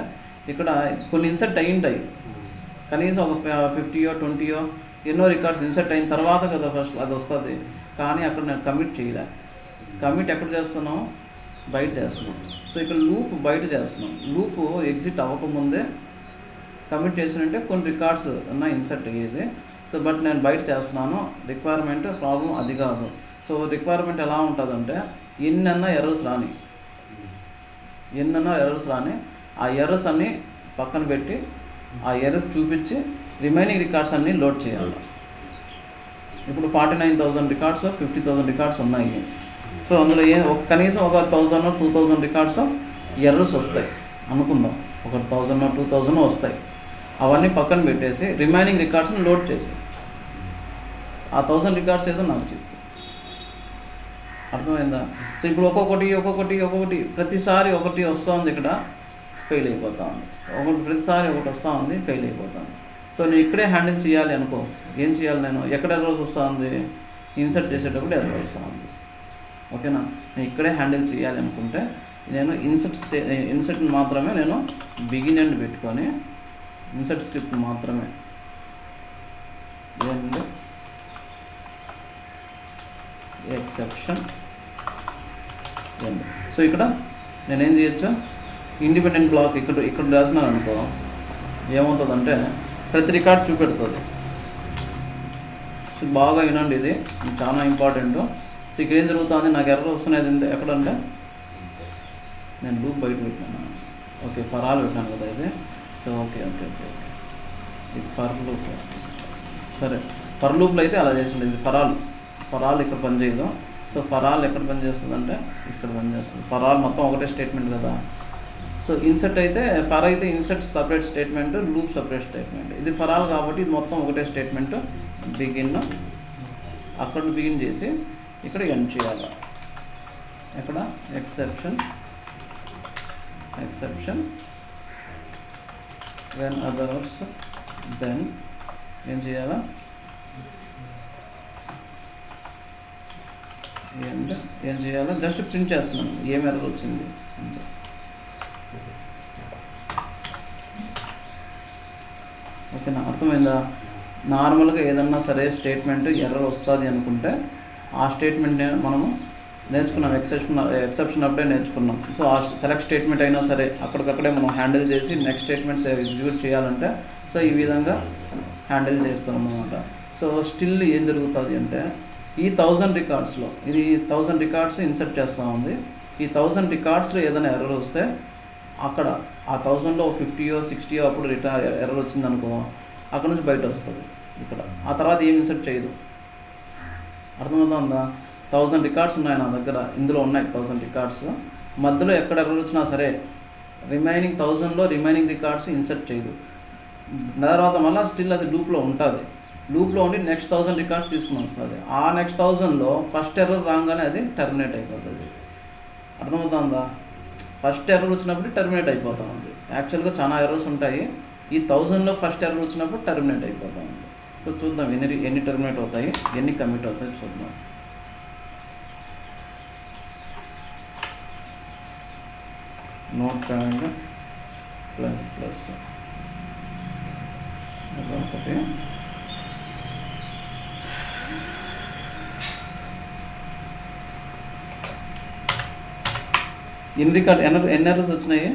ఇక్కడ కొన్ని ఇన్సర్ట్ అయ్యింటాయి, కనీసం ఒక 50 20 ఎన్నో రికార్డ్స్ ఇన్సర్ట్ అయిన తర్వాత కదా ఫస్ట్ అది వస్తుంది. కానీ అక్కడ నేను కమిట్ చేయలే. కమిట్ ఎక్కడ చేస్తున్నాం? బయట చేస్తున్నాం. సో ఇక్కడ లూప్ బయట చేస్తున్నాం. లూప్ ఎగ్జిట్ అవ్వకముందే కమిట్ చేసినంటే కొన్ని రికార్డ్స్ అన్నా ఇన్సర్ట్ అయ్యేది. సో బట్ నేను బయట చేస్తున్నాను. రిక్వైర్మెంట్ ప్రాబ్లం అది కాదు. సో రిక్వైర్మెంట్ ఎలా ఉంటుందంటే ఎన్నన్నా ఎర్రర్స్ రాని, ఆ ఎర్రర్స్ అన్నీ పక్కన పెట్టి ఆ ఎర్రర్స్ చూపించి రిమైనింగ్ రికార్డ్స్ అన్నీ లోడ్ చేయాలి. ఇప్పుడు 49,000 రికార్డ్స్ 50,000 రికార్డ్స్ ఉన్నాయి. సో అందులో కనీసం ఒక 1,000 2,000 రికార్డ్స్ ఎర్రర్స్ వస్తాయి అనుకుందాం. ఒక 1,000 2,000 వస్తాయి. అవన్నీ పక్కన పెట్టేసి రిమైనింగ్ రికార్డ్స్ని లోడ్ చేసి ఆ 1,000 రికార్డ్స్ ఏదో నాకు చెప్పు. అర్థమైందా? సో ఇప్పుడు ఒక్కొక్కటి ప్రతిసారి ఒకటి వస్తుంది, ఇక్కడ ఫెయిల్ అయిపోతా ఉంది. ప్రతిసారి ఒకటి వస్తూ ఉంది, ఫెయిల్ అయిపోతుంది. సో నేను ఇక్కడే హ్యాండిల్ చేయాలి అనుకో. ఏం చేయాలి? నేను ఎక్కడ ఎర్రర్స్ వస్తూ ఉంది? ఇన్సర్ట్ చేసేటప్పుడు ఎర్రర్ వస్తూ ఉంది. ఓకేనా? నేను ఇక్కడే హ్యాండిల్ చేయాలి అనుకుంటే నేను ఇన్సర్ట్ మాత్రమే నేను బిగిన్ అండ్ పెట్టుకొని ఇన్సర్ట్ స్క్రిప్ట్ మాత్రమే అండ్ ఎక్సెప్షన్ ఎండ్. సో ఇక్కడ నేనేం చేయొచ్చు? ఇండిపెండెంట్ బ్లాక్ ఇక్కడ రాసినాను అనుకో, ఏమవుతుందంటే ప్రతి రికార్డ్ చూపెడుతుంది. సో బాగా వినండి, ఇది చాలా ఇంపార్టెంట్. సో ఇక్కడ ఏం జరుగుతుంది? నాకు ఎర్రర్ వస్తున్నది ఎక్కడంటే నేను లూప్ బయట పెట్టాను. ఓకే, ఫరాలు పెట్టాను కదా ఇది. సో ఓకే ఇది ఫర్ లూప్. సరే, ఫర్ లూప్లో అయితే అలా చేసింది. ఇది ఫరాల్ ఇక్కడ పనిచేయదు. సో ఫరాల్ ఎక్కడ పనిచేస్తుంది అంటే ఇక్కడ పనిచేస్తుంది. ఫరాల్ మొత్తం ఒకటే స్టేట్మెంట్ కదా. సో ఇన్సర్ట్ అయితే ఫర్ అయితే insert separate statement, loop separate statement. ఇది ఫరాల్ కాబట్టి ఇది మొత్తం ఒకటే స్టేట్మెంట్. బిగిన్ అక్కడ బిగిన్ చేసి ఇక్కడ ఎండ్ చేయాలి. ఎక్కడ? ఎక్సెప్షన్ వెన్ అదర్స్ దెన్ ఏం చేయాలా? ఏం చేయాలో జస్ట్ ప్రింట్ చేస్తున్నాను. ఏం ఎర్రర్ వచ్చింది అంతే. ఓకేనా? అర్థమైందా? నార్మల్గా ఏదన్నా సరే స్టేట్మెంట్ ఎర్రర్ వస్తుంది అనుకుంటే ఆ స్టేట్మెంట్ మనము నేర్చుకున్నాం. ఎక్సెప్షన్ అప్పుడే నేర్చుకున్నాం. సో ఆ సెలెక్ట్ స్టేట్మెంట్ అయినా సరే అక్కడికక్కడే మనం హ్యాండిల్ చేసి నెక్స్ట్ స్టేట్మెంట్స్ ఎగ్జిక్యూట్ చేయాలంటే సో ఈ విధంగా హ్యాండిల్ చేస్తాం అన్నమాట. సో స్టిల్ ఏం జరుగుతుంది అంటే ఈ 1000 రికార్డ్స్లో ఇది 1000 రికార్డ్స్ ఇన్సర్ట్ చేస్తూ ఉంది. ఈ 1000 రికార్డ్స్లో ఏదైనా ఎర్రర్ వస్తే అక్కడ ఆ 1000లో 50 60 అప్పుడు ఎర్రర్ వచ్చిందనుకో, అక్కడ నుంచి బయట వస్తుంది ఇక్కడ. ఆ తర్వాత ఏం ఇన్సర్ట్ చేయదు. అర్థమవుతుందా? 1000 రికార్డ్స్ ఉన్నాయి నా దగ్గర, ఇందులో ఉన్నాయి 1000 రికార్డ్స్. మధ్యలో ఎక్కడ ఎర్రర్ వచ్చినా సరే రిమైనింగ్ 1000లో రిమైనింగ్ రికార్డ్స్ ఇన్సర్ట్ చేయదు. తర్వాత మళ్ళీ స్టిల్ అది లూప్లో ఉంటుంది. లూప్లో ఉండి నెక్స్ట్ 1000 రికార్డ్స్ తీసుకుని వస్తుంది. ఆ నెక్స్ట్ 1000లో ఫస్ట్ ఎర్రర్ రాగానే అది టర్మినేట్ అయిపోతుంది. అర్థమవుతుందా? ఫస్ట్ ఎర్రర్ వచ్చినప్పుడు టర్మినేట్ అయిపోతూ ఉంది. యాక్చువల్గా చాలా ఎర్రర్స్ ఉంటాయి. ఈ 1000లో ఫస్ట్ ఎర్రర్ వచ్చినప్పుడు టర్మినేట్ అయిపోతూ ఉంది. సో చూద్దాం ఎన్ని టర్మినేట్ అవుతాయి, ఎన్ని కమిట్ అవుతాయి చూద్దాం. నోట్ప్యాడ్ ++ ఒకటి ఎన్ని ఎర్రర్స్ వచ్చినాయి?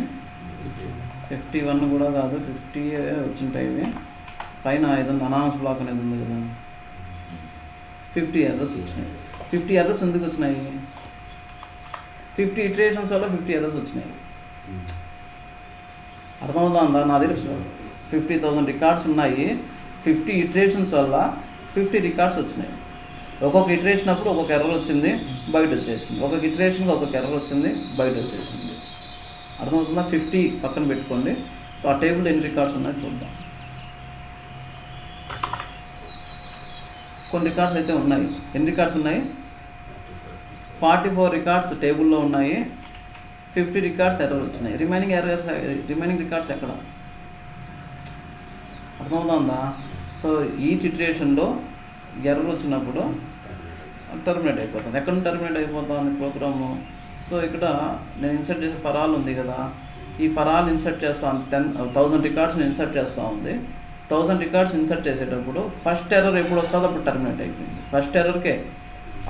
51 కూడా కాదు, 50 వచ్చింటాయి. ఇవి పైన ఏదన్నా అనానస్ బ్లాక్ అనేది ఉంది కదా, 50 ఎర్రర్స్ వచ్చినాయి. 50 ఎర్రర్స్ ఎందుకు వచ్చినాయి? 50 ఇటరేషన్స్ వల్ల 50 ఎర్రర్స్ వచ్చినాయి. అర్థమవుతుందా? నా దగ్గర 50,000 రికార్డ్స్ ఉన్నాయి. 50 ఇటరేషన్స్ వల్ల 50 రికార్డ్స్ వచ్చినాయి. ఒక్కొక్క ఇటరేషన్ అప్పుడు ఒక్కొక్క ఎర్రర్ వచ్చింది, బయట వచ్చేసింది. ఒక్కొక్క ఇటరేషన్కి ఒక్కొక్క ఎర్రర్ వచ్చింది, బయట వచ్చేసింది. అర్థమవుతుందా? 50 పక్కన పెట్టుకోండి. సో ఆ టేబుల్ ఎన్ని రికార్డ్స్ ఉన్నాయో చూద్దాం. కొన్ని రికార్డ్స్ అయితే ఉన్నాయి. ఎన్ని రికార్డ్స్ ఉన్నాయి? 44 రికార్డ్స్ టేబుల్లో ఉన్నాయి. 50 రికార్డ్స్ ఎర్రర్ వచ్చినాయి. రిమైనింగ్ రికార్డ్స్ ఎక్కడ? అర్థమవుతుందా? సో ఈచ్ ఇటరేషన్లో ఎర్రర్ వచ్చినప్పుడు టర్మినేట్ అయిపోతుంది. ఎక్కడ టర్మినేట్ అయిపోతుంది ప్రోగ్రాము? సో ఇక్కడ నేను ఇన్సర్ట్ చేసే ఫరాల్ ఉంది కదా, ఈ ఫరాల్ ఇన్సర్ట్ చేస్తాను. 1000 రికార్డ్స్ని ఇన్సర్ట్ చేస్తూ ఉంది. 1000 రికార్డ్స్ ఇన్సర్ట్ చేసేటప్పుడు ఫస్ట్ ఎర్రర్ ఎప్పుడు వస్తుందో అప్పుడు టర్మినేట్ అయిపోయింది. ఫస్ట్ ఎర్రర్కే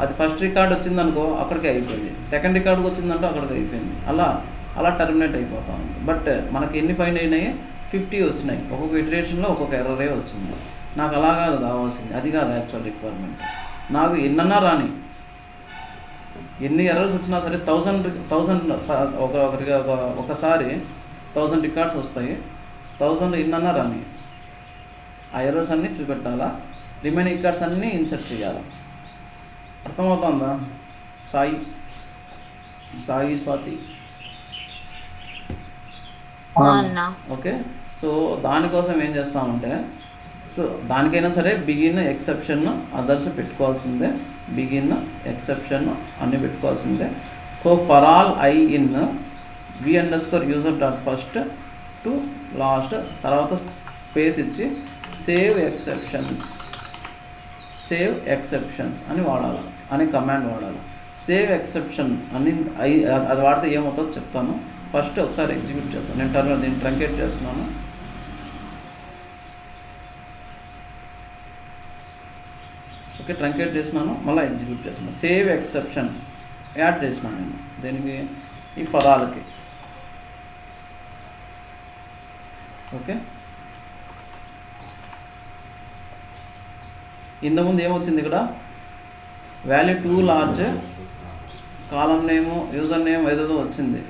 అది ఫస్ట్ రికార్డ్ వచ్చిందనుకో అక్కడికే అయిపోయింది. సెకండ్ రికార్డ్కి వచ్చిందంటో అక్కడికి అయిపోయింది. అలా టర్మినేట్ అయిపోతా ఉంది. బట్ మనకి ఎన్ని ఫైండ్ అయినాయి? 50 వచ్చినాయి. ఒక్కొక్క ఇటరేషన్లో ఒక్కొక్క ఎర్రరే వచ్చింది. నాకు అలా కాదు కావాల్సింది, అది కాదు యాక్చువల్ రిక్వైర్మెంట్. నాకు ఎన్నన్నా రాని, ఎన్ని ఎర్రర్స్ వచ్చినా సరే 1000 ఒకసారి 1000 రికార్డ్స్ వస్తాయి. 1000 ఎన్నన్నా రాని, ఆ ఎర్రర్స్ అన్నీ చూపెట్టాలా, రిమైనింగ్ రికార్డ్స్ అన్నీ ఇన్సర్ట్ చేయాలి. అర్థమవుతుందా? సాయి స్వాతి ఓకే. సో దానికోసం ఏం చేస్తామంటే, సో దానికైనా సరే బిగిన్, ఎక్సెప్షన్, అదర్స్ పెట్టుకోవాల్సిందే. బిగిన్, ఎక్సెప్షన్ అన్నీ పెట్టుకోవాల్సిందే. So for all I in v_user.first to last, తర్వాత స్పేస్ ఇచ్చి సేవ్ ఎక్సెప్షన్స్ అని వాడాలి, అనే కమాండ్ వాడాలి. సేవ్ ఎక్సెప్షన్ అని అది వాడితే ఏమవుతుందో చెప్తాను. ఫస్ట్ ఒకసారి ఎగ్జిక్యూట్ చేస్తాను. నేను దీన్ని ట్రంకేట్ చేస్తున్నాను. ఓకే, ట్రంకేట్ చేసినాను, మళ్ళీ ఎగ్జిక్యూట్ చేస్తున్నాను. సేవ్ ఎక్సెప్షన్ యాడ్ చేసినాను నేను దేనికి? ఈ ఫరాలకి. ఓకే, ఇంతకుముందు ఏమొచ్చింది ఇక్కడ? వాల్యూ టూ లార్జ్, కాలం నేము, యూజర్ నేమ్ ఏదేదో వచ్చింది.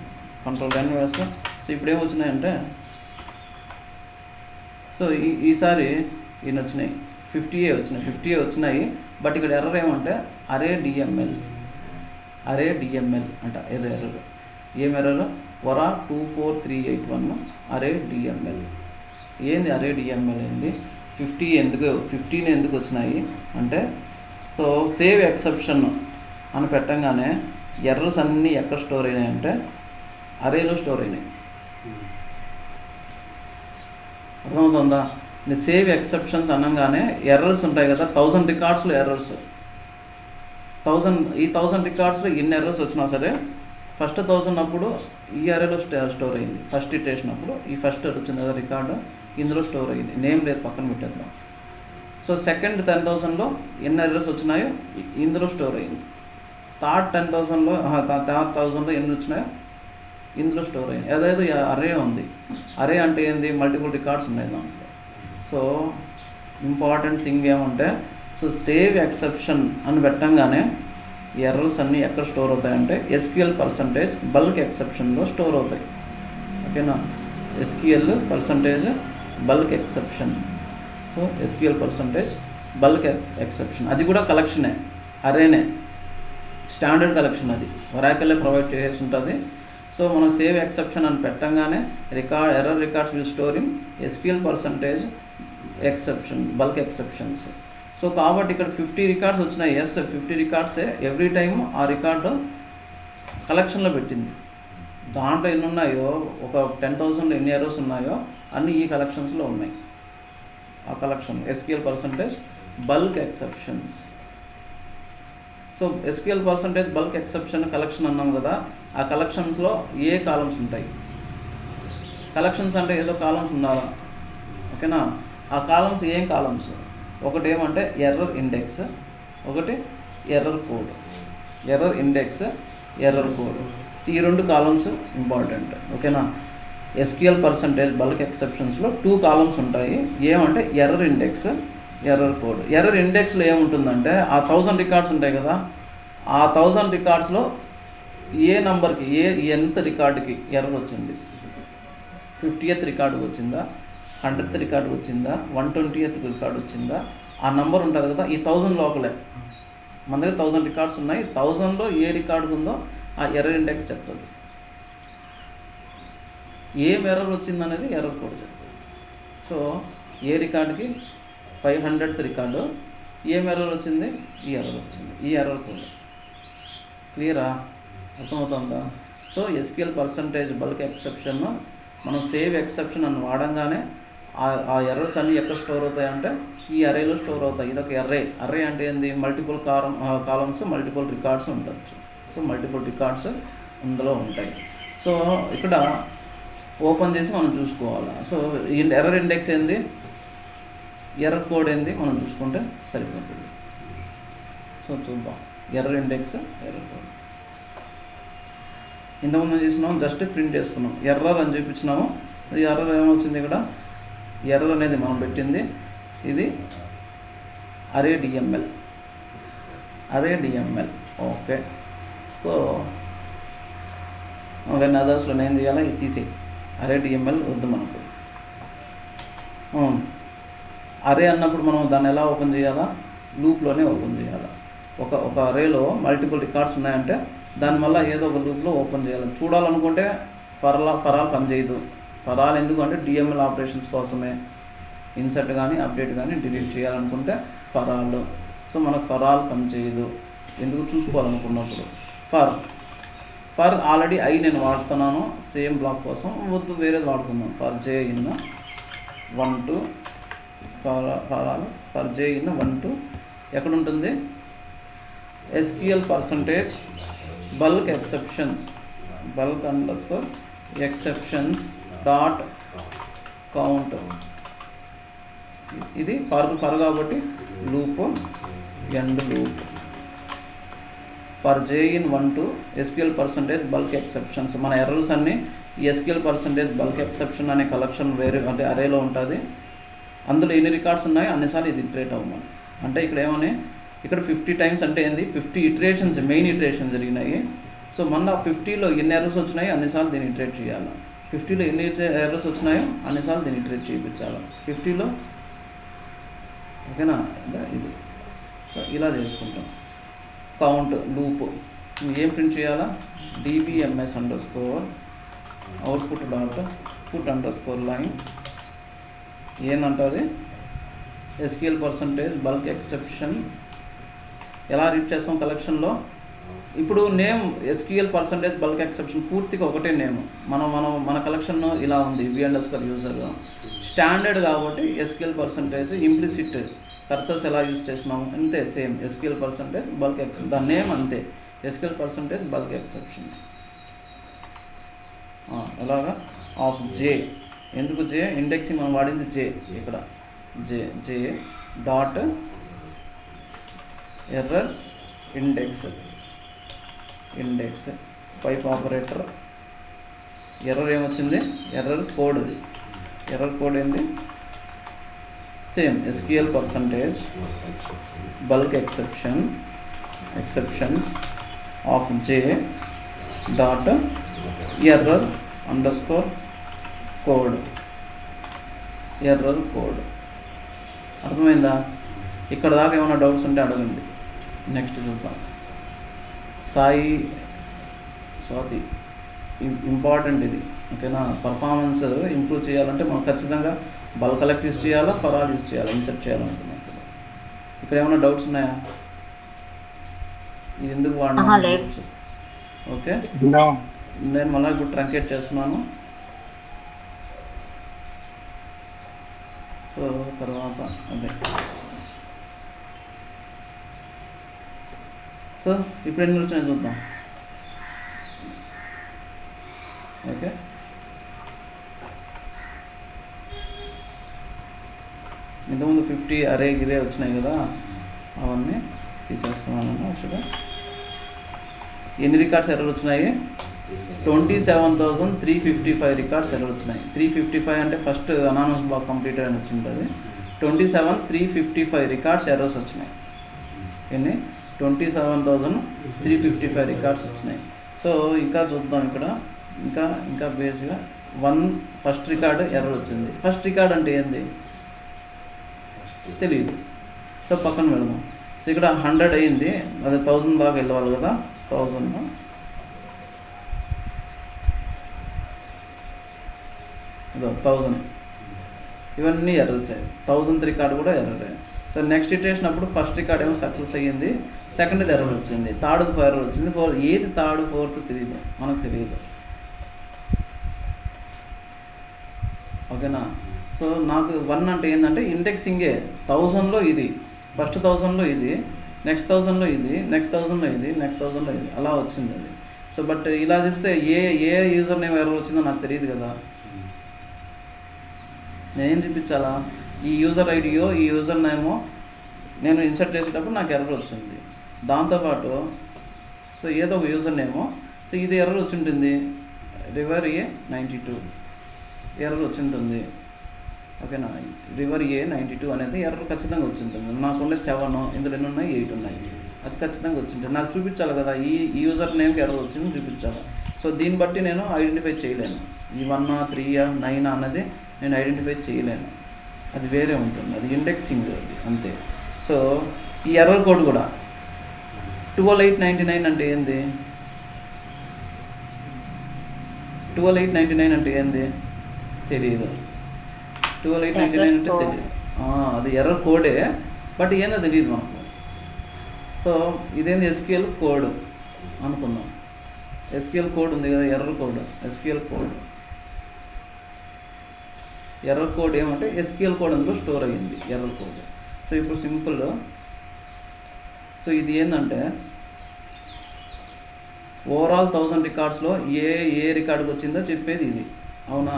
Ctrl+N వేస్తా. సో ఇప్పుడు ఏమొచ్చినాయంటే, సో ఈసారి ఈయన వచ్చినాయి 50 వచ్చినాయి. బట్ ఇక్కడ ఎర్రర్ ఏమంటే అరే డిఎంఎల్ అంట. ఏదో ఎర్రర్, ఏం ఎర్రర్? వరా 24381 అరే డిఎంఎల్. ఏంది అరే డిఎంఎల్? ఏంది 15 ఎందుకు వచ్చినాయి అంటే, సో సేవ్ ఎక్సెప్షన్ అని పెట్టంగానే ఎర్రర్స్ అన్నీ ఎక్కడ స్టోర్ అయినాయంటే అరేలో స్టోర్ అయినాయి. అర్థమవుతుందా? సేవ్ ఎక్సెప్షన్స్ అనగానే ఎర్రర్స్ ఉంటాయి కదా, 1000 రికార్డ్స్లో ఎర్రర్స్. 1000 రికార్డ్స్లో ఎన్ని ఎర్రర్స్ వచ్చినా సరే ఫస్ట్ 1000 అప్పుడు ఈ అరేలో స్టోర్ అయింది. ఫస్ట్ ఇటరేషన్ అప్పుడు ఈ ఫస్ట్ వచ్చింది కదా రికార్డు, ఇందులో స్టోర్ అయింది. నేమ్ లేదు, పక్కన పెట్టేద్దాం. సో సెకండ్ 10,000లో ఎన్ని ఎర్రర్స్ వచ్చినాయో ఇందులో స్టోర్ అయింది. థర్డ్ 10,000లో ఎన్ని వచ్చినాయో ఇందులో స్టోర్ అయింది. అదేదో అరే ఉంది. అరే అంటే ఏంది? మల్టిపుల్ రికార్డ్స్ ఉన్నాయి దాంట్లో. సో ఇంపార్టెంట్ థింగ్ ఏమంటే, సో సేవ్ ఎక్సెప్షన్ అని పెట్టంగానే ఎర్రర్స్ అన్నీ ఎక్కడ స్టోర్ అవుతాయంటే SQL% బల్క్ ఎక్సెప్షన్లో స్టోర్ అవుతాయి. ఓకేనా? SQL% bulk exception. So SQL% bulk exception, అది కూడా కలెక్షనే, అరేనే, స్టాండర్డ్ కలెక్షన్. అది ఒరాకిల్లో ప్రొవైడ్ చేసి ఉంటుంది. సో మనం సేవ్ ఎక్సెప్షన్ అని పెట్టంగానే error records will store in SQL% exception, bulk exceptions. So కాబట్టి ఇక్కడ 50 రికార్డ్స్ వచ్చినాయి. 50 రికార్డ్సే ఎవ్రీ టైమ్ ఆ రికార్డు కలెక్షన్లో పెట్టింది. దాంట్లో ఎన్ని ఉన్నాయో, ఒక 10,000లో ఎన్ని ఎర్రర్స్ ఉన్నాయో అన్నీ ఈ కలెక్షన్స్లో ఉన్నాయి. ఆ collection SQL% bulk exceptions. So SQL% bulk exception collection అన్నాం కదా, ఆ కలెక్షన్స్లో ఏ కాలమ్స్ ఉంటాయి? కలెక్షన్స్ అంటే ఏదో కాలమ్స్ ఉండాలా. ఓకేనా? ఆ కాలమ్స్ ఏం కాలమ్స్? ఒకటి ఏమంటే ఎర్రర్ ఇండెక్స్, ఒకటి error code. Error index, error code, ఈ రెండు కాలమ్స్ ఇంపార్టెంట్. ఓకేనా? SQL% బల్క్ ఎక్సెప్షన్స్లో 2 కాలమ్స్ ఉంటాయి. ఏమంటే error index, error code. Error ఇండెక్స్లో ఏముంటుందంటే ఆ 1000 రికార్డ్స్ ఉంటాయి కదా, ఆ 1000 రికార్డ్స్లో ఏ నెంబర్కి ఎంత రికార్డుకి ఎర్రర్ వచ్చింది, 50th రికార్డుకి వచ్చిందా, 100th రికార్డుకి వచ్చిందా, 120th రికార్డు వచ్చిందా, ఆ నెంబర్ ఉంటుంది కదా, ఈ 1000 లోపలే. మన దగ్గర 1000 రికార్డ్స్ ఉన్నాయి, 1000లో ఏ రికార్డు ఉందో ఆ ఎర్రర్ ఇండెక్స్ చెప్తుంది. ఏం ఎర్రర్ వచ్చిందనేది ఎర్రర్ కోడ్ చెప్తుంది. సో ఏ రికార్డుకి 500th రికార్డు ఏం ఎర్రర్ వచ్చింది, ఈ ఎర్రర్ వచ్చింది, ఈ ఎర్రర్ కోడ్. క్లియరా? అర్థమవుతుందా? So SQL percentage bulk exception మనం సేవ్ ఎక్సెప్షన్ అని వాడంగానే ఆ ఎర్రర్స్ అన్నీ ఎక్కడ స్టోర్ అవుతాయంటే ఈ అరేలో స్టోర్ అవుతాయి. ఇదొక అర్రే అంటే ఏంది, మల్టిపుల్ కాలమ్స్ మల్టిపుల్ రికార్డ్స్ ఉండొచ్చు. సో మల్టిపుల్ రికార్డ్స్ ఇందులో ఉంటాయి. సో ఇక్కడ ఓపెన్ చేసి మనం చూసుకోవాలి. సో ఎర్రర్ ఇండెక్స్ ఏంది, ఎర్రర్ కోడ్ ఏంది మనం చూసుకుంటే సరిపోతుంది. సో చూద్దాం ఎర్రర్ ఇండెక్స్, ఎర్రర్ కోడ్. ఇంతకుముందు చేసినాము, జస్ట్ ప్రింట్ చేసుకున్నాం, ఎర్రర్ అని చూపించినాము. ఈ ఎర్రర్ ఏమొచ్చింది, ఇక్కడ ఎర్రర్ అనేది మనం పెట్టింది ఇది అరే డిఎంఎల్. ఓకే. సో ఓకే, అదర్స్లో నేను చేయాలా, ఇది తీసేయి. అరే డిఎంఎల్ వద్దు మనకు. అరే అన్నప్పుడు మనం దాన్ని ఎలా ఓపెన్ చేయాలా, లూప్లోనే ఓపెన్ చేయాలా. ఒక అరేలో మల్టిపుల్ రికార్డ్స్ ఉన్నాయంటే దానివల్ల ఏదో ఒక లూప్లో ఓపెన్ చేయాలి. చూడాలనుకుంటే ఫరాల్ పనిచేయదు. ఫరాల్ ఎందుకు అంటే డిఎంఎల్ ఆపరేషన్స్ కోసమే. ఇన్సర్ట్ కానీ అప్డేట్ కానీ డిలీట్ చేయాలనుకుంటే ఫరాల్. సో మనకు ఫరాల్ పనిచేయదు. ఎందుకు చూసుకోవాలనుకున్నప్పుడు ఫర్ ఆల్రెడీ నేను వాడుతున్నాను సేమ్ బ్లాక్ కోసం, వద్దు వేరేది వాడుకుందాం. For J in 1 2 for all for J in 1 2 ఎక్కడ ఉంటుంది, SQL percentage bulk exceptions _exceptions dot count. ఇది ఫర్ కాబట్టి loop end loop. For J in 1 2 SQL percentage bulk exceptions. మన ఎర్రర్స్ అన్నీ ఈ ఎస్క్యూఎల్ పర్సంటేజ్ బల్క్ ఎక్సెప్షన్ అనే కలెక్షన్ వేరే అంటే అరేలో ఉంటుంది. అందులో ఎన్ని రికార్డ్స్ ఉన్నాయో అన్నిసార్లు ఇది ఇటరేట్ అవ్వమని. అంటే ఇక్కడ ఏమని, ఇక్కడ 50 టైమ్స్ అంటే ఏంది, 50 ఇటరేషన్స్, మెయిన్ ఇటరేషన్స్ జరిగినాయి. సో మన 50లో ఎన్ని ఎర్రర్స్ వచ్చినాయో అన్నిసార్లు దీన్ని ఇటరేట్ చేయాలి. 50లో ఎన్ని ఎర్రర్స్ వచ్చినాయో అన్నిసార్లు దీన్ని ఇటరేట్ చేయించాలి 50లో. ఓకేనా, ఇది. సో ఇలా చేసుకుంటాం. కౌంట్ లూప్ ఏం ప్రింట్ చేయాలా, dbms underscore output dot put underscore line ఏంటంటుంది, ఎస్క్యూఎల్ పర్సంటేజ్ బల్క్ ఎక్సెప్షన్. ఎలా రీడ్ చేస్తాం కలెక్షన్లో, ఇప్పుడు name SQL percentage bulk exception పూర్తిగా ఒకటే నేమ్. మన కలెక్షన్ ఇలా ఉంది, v_user స్టాండర్డ్ కాబట్టి ఎస్క్యూఎల్ పర్సంటేజ్ ఇంప్లిసిట్ కర్సర్స్ ఎలా యూజ్ చేసినాము అంతే, same SQL percentage bulk exception, దాని నేమ్ అంతే, ఎస్క్యూఎల్ పర్సంటేజ్ బల్క్ ఎక్సెప్షన్. ఎలాగా ఆఫ్ జే, ఎందుకు జే, ఇండెక్సింగ్ మనం వాడింది జే. ఇక్కడ J dot error index pipe operator. Error ఏమొచ్చింది, ఎర్రర్ కోడ్. ఇది ఎర్రర్ కోడ్ ఏంది, same SQL percentage bulk exceptions of J dot error underscore code. అర్థమైందా? ఇక్కడ దాకా ఏమైనా డౌట్స్ ఉంటే అడగండి. నెక్స్ట్ చూద్దాం. స్వాతి ఇంపార్టెంట్ ఇది. ఓకేనా, పర్ఫార్మెన్స్ ఇంప్రూవ్ చేయాలంటే మనం ఖచ్చితంగా బల్క్ కలెక్ట్ యూస్ చేయాలా, ఫరాల్ యూస్ చేయాలా, ఇన్సర్ట్ చేయాలనుకున్నప్పుడు. ఇక్కడ ఏమైనా డౌట్స్ ఉన్నాయా, ఇది ఎందుకు వాడినా డౌట్స్? ఓకే, నేను మళ్ళీ ఇప్పుడు ట్రంకేట్ చేస్తున్నాను. సో తర్వాత అదే, సో ఇప్పుడు ఎన్ని వచ్చినాయి చూద్దాం. ఓకే, ఇంతకుముందు 50 అరే గిరే వచ్చినాయి కదా, అవన్నీ తీసేస్తున్నాను. యాక్చువల్గా ఎన్ని రికార్డ్స్ ఎర్రర్ వచ్చినాయి, 27,355 రికార్డ్స్ ఎర్రర్ వచ్చినాయి. 355 అంటే ఫస్ట్ అనానమస్ బ్లాక్ కంప్లీటెడ్ అని వచ్చింటుంది. 27,355 రికార్డ్స్ ఎర్రర్స్ వచ్చినాయి. ఎన్ని? 27,355 రికార్డ్స్ వచ్చినాయి. సో ఇంకా చూద్దాం ఇక్కడ, ఇంకా బేస్గా ఫస్ట్ రికార్డు ఎర్రర్ వచ్చింది. ఫస్ట్ రికార్డ్ అంటే ఏంది తెలియదు. సో పక్కన పెడదాం. సో ఇక్కడ 100 అయింది, అది 1000 దాకా వెళ్ళవాలి కదా. 1000 ఇదో 1000 ఇవన్నీ ఎర్రర్సే. 1000th రికార్డు కూడా ఎర్రరే. సో నెక్స్ట్ ఇటరేషన్ అప్పుడు ఫస్ట్ రికార్డ్ ఏమో సక్సెస్ అయ్యింది, సెకండ్ది ఎర్రర్ వచ్చింది, థర్డ్ది ఎర్రర్ వచ్చింది, ఏది థర్డ్ ఫోర్త్ తెలియదు, మనకు తెలియదు. ఓకేనా? సో నాకు 1 అంటే ఏంటంటే ఇండెక్సింగే 1000లో ఇది, ఫస్ట్ 1000లో ఇది, నెక్స్ట్ 1000లో ఇది, నెక్స్ట్ 1000లో ఇది, నెక్స్ట్ 1000లో ఇది, అలా వచ్చింది అది. సో బట్ ఇలా చేస్తే ఏ యూజర్ నేమ్ ఎర్రర్ వచ్చిందో నాకు తెలియదు కదా. నేనేం చూపించాలా? ఈ యూజర్ ఐడియో ఈ యూజర్ నేమో నేను ఇన్సర్ట్ చేసేటప్పుడు నాకు ఎర్రర్ వచ్చింది. దాంతోపాటు సో ఏదో ఒక యూజర్ నేమో, సో ఇది ఎర్రర్ వచ్చి ఉంటుంది, రివర్ A92 ఎర్రర్ వచ్చి ఉంటుంది. ఓకేనా? రివర్ A92 అనేది ఎర్రర్ ఖచ్చితంగా వచ్చి ఉంటుంది. నాకు ఉండే 7, ఇందులో ఎన్ని ఉన్నాయి? 8 ఉన్నాయి. అది ఖచ్చితంగా వచ్చి ఉంటుంది. నాకు చూపించాలి కదా, ఈ యూజర్ నేమ్కి ఎర్రర్ వచ్చిందని చూపించాలి. సో దీన్ని బట్టి నేను ఐడెంటిఫై చేయలేను, ఈ 1, 3, 9 అన్నది నేను ఐడెంటిఫై చేయలేను, అది వేరే ఉంటుంది, అది ఇండెక్సింగ్ అది అంతే. సో ఈ ఎర్రర్ కోడ్ కూడా 12,899 అంటే ఏంది? 12,899 అంటే ఏంది తెలియదు. 12,899 అంటే తెలియదు, అది ఎర్రర్ కోడే, బట్ ఏందో తెలియదు మనకు. సో ఇదేంది? SQL కోడ్ అనుకుందాం. SQL కోడ్ ఉంది కదా, error code, SQL code. Error code ఏమంటే SQL కోడ్ అందులో స్టోర్ అయ్యింది, ఎర్రర్ కోడ్. సో ఇప్పుడు సింపుల్. సో ఇది ఏంటంటే ఓవరాల్ 1000 రికార్డ్స్లో ఏ రికార్డుకి వచ్చిందో చెప్పేది ఇది, అవునా?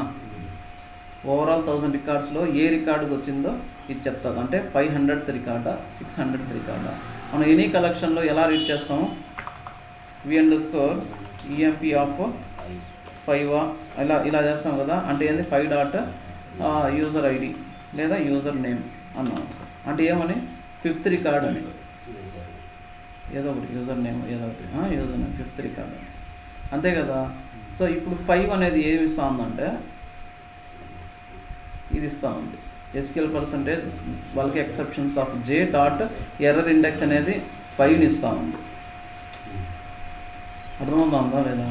ఓవరాల్ 1000 రికార్డ్స్లో ఏ రికార్డుకి వచ్చిందో ఇది చెప్తుంది. అంటే 500th రికార్డా, 600th రికార్డా. మనం ఎనీ కలెక్షన్లో ఎలా రీడ్ చేస్తాము? v_emp ఆఫ్ 5 ఇలా చేస్తాం కదా. అంటే ఏంది? 5 డాట్ యూజర్ ఐడి లేదా యూజర్ నేమ్ అన్నాం. అంటే ఏమని? 5th రికార్డ్ అని, ఏదో ఒకటి యూజర్ నేమ్, ఏదో ఒకటి యూజర్ నేమ్ 5th రికార్డ్ అని, అంతే కదా. సో ఇప్పుడు 5 అనేది ఏమి ఇస్తూ ఉందంటే ఇది ఇస్తూ ఉంది, SQL పర్సంటేజ్ వాళ్ళకి exceptions of J dot error index అనేది 5ని ఇస్తూ ఉంది. అర్థమవుతుందా లేదా?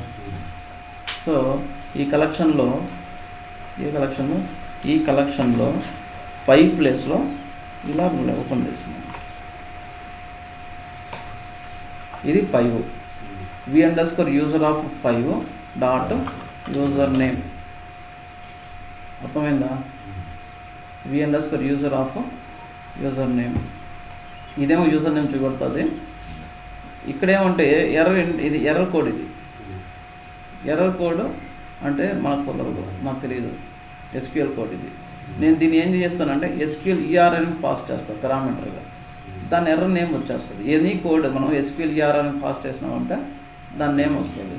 సో ఈ కలెక్షన్లో ఈ కలెక్షన్లో 5 ప్లేస్లో ఇలా ఓపెన్ చేస్తున్నాం. ఇది 5 v_user of 5 dot user name. అర్థమైందా? v_user ఆఫ్ యూజర్ నేమ్, ఇదేమో యూజర్ నేమ్ చూపెడుతుంది. ఇక్కడేమంటే ఇది ఎర్రర్ కోడ్. ఇది ఎర్రర్ కోడ్ అంటే మనకు కుదరదు, నాకు తెలియదు, SQL కోడ్ ఇది. నేను దీన్ని ఏం చేస్తానంటే SQL ERN పాస్ చేస్తాను పారామీటర్గా, దాని ఎర్రర్ నేమ్ వచ్చేస్తుంది. ఎనీ కోడ్ మనం SQL ERN పాస్ చేసినామంటే దాని నేమ్ వస్తుంది,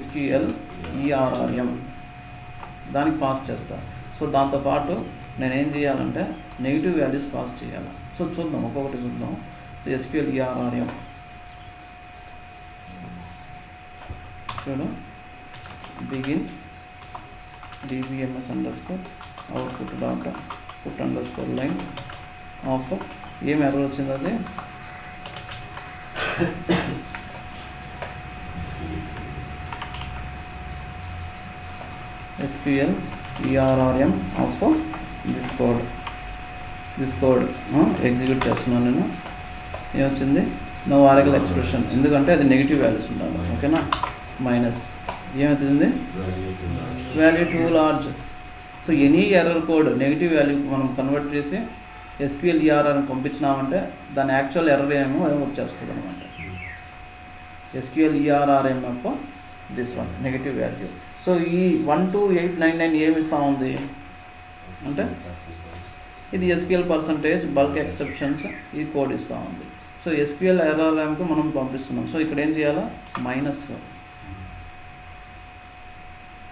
SQL ERRM, దానికి పాస్ చేస్తా. సో దాంతోపాటు నేనేం చేయాలంటే నెగిటివ్ వాల్యూస్ పాస్ చేయాలి. సో చూద్దాం, ఒక్కొక్కటి చూద్దాం. సో SQL ERRM చూడు, begin dbms underscore output data put underscore line of ఏం ఎర్రర్ వచ్చింది? అది SQL ERRM of this code execute చేస్తున్నాను నేను. ఏమొచ్చింది? నో ఆర్గల్ ఎక్స్ప్రెషన్, ఎందుకంటే అది నెగిటివ్ వాల్యూస్ ఉండాలి. ఓకేనా? మైనస్ ఏమవుతుంది? Value two large. So any error code negative value మనం కన్వర్ట్ చేసి SQL ERRని పంపించినామంటే దాని యాక్చువల్ ఎర్రర్ ఏమో వచ్చేస్తుంది అనమాట. SQL ERRM of this one negative value. So ఈ 12899 ఏమి ఇస్తూ ఉంది అంటే ఇది SQL పర్సంటేజ్ బల్క్ ఎక్సెప్షన్స్ ఈ కోడ్ ఇస్తూ ఉంది. సో SQL ERRMకి మనం పంపిస్తున్నాం. సో ఇక్కడ ఏం చేయాలా? మైనస్,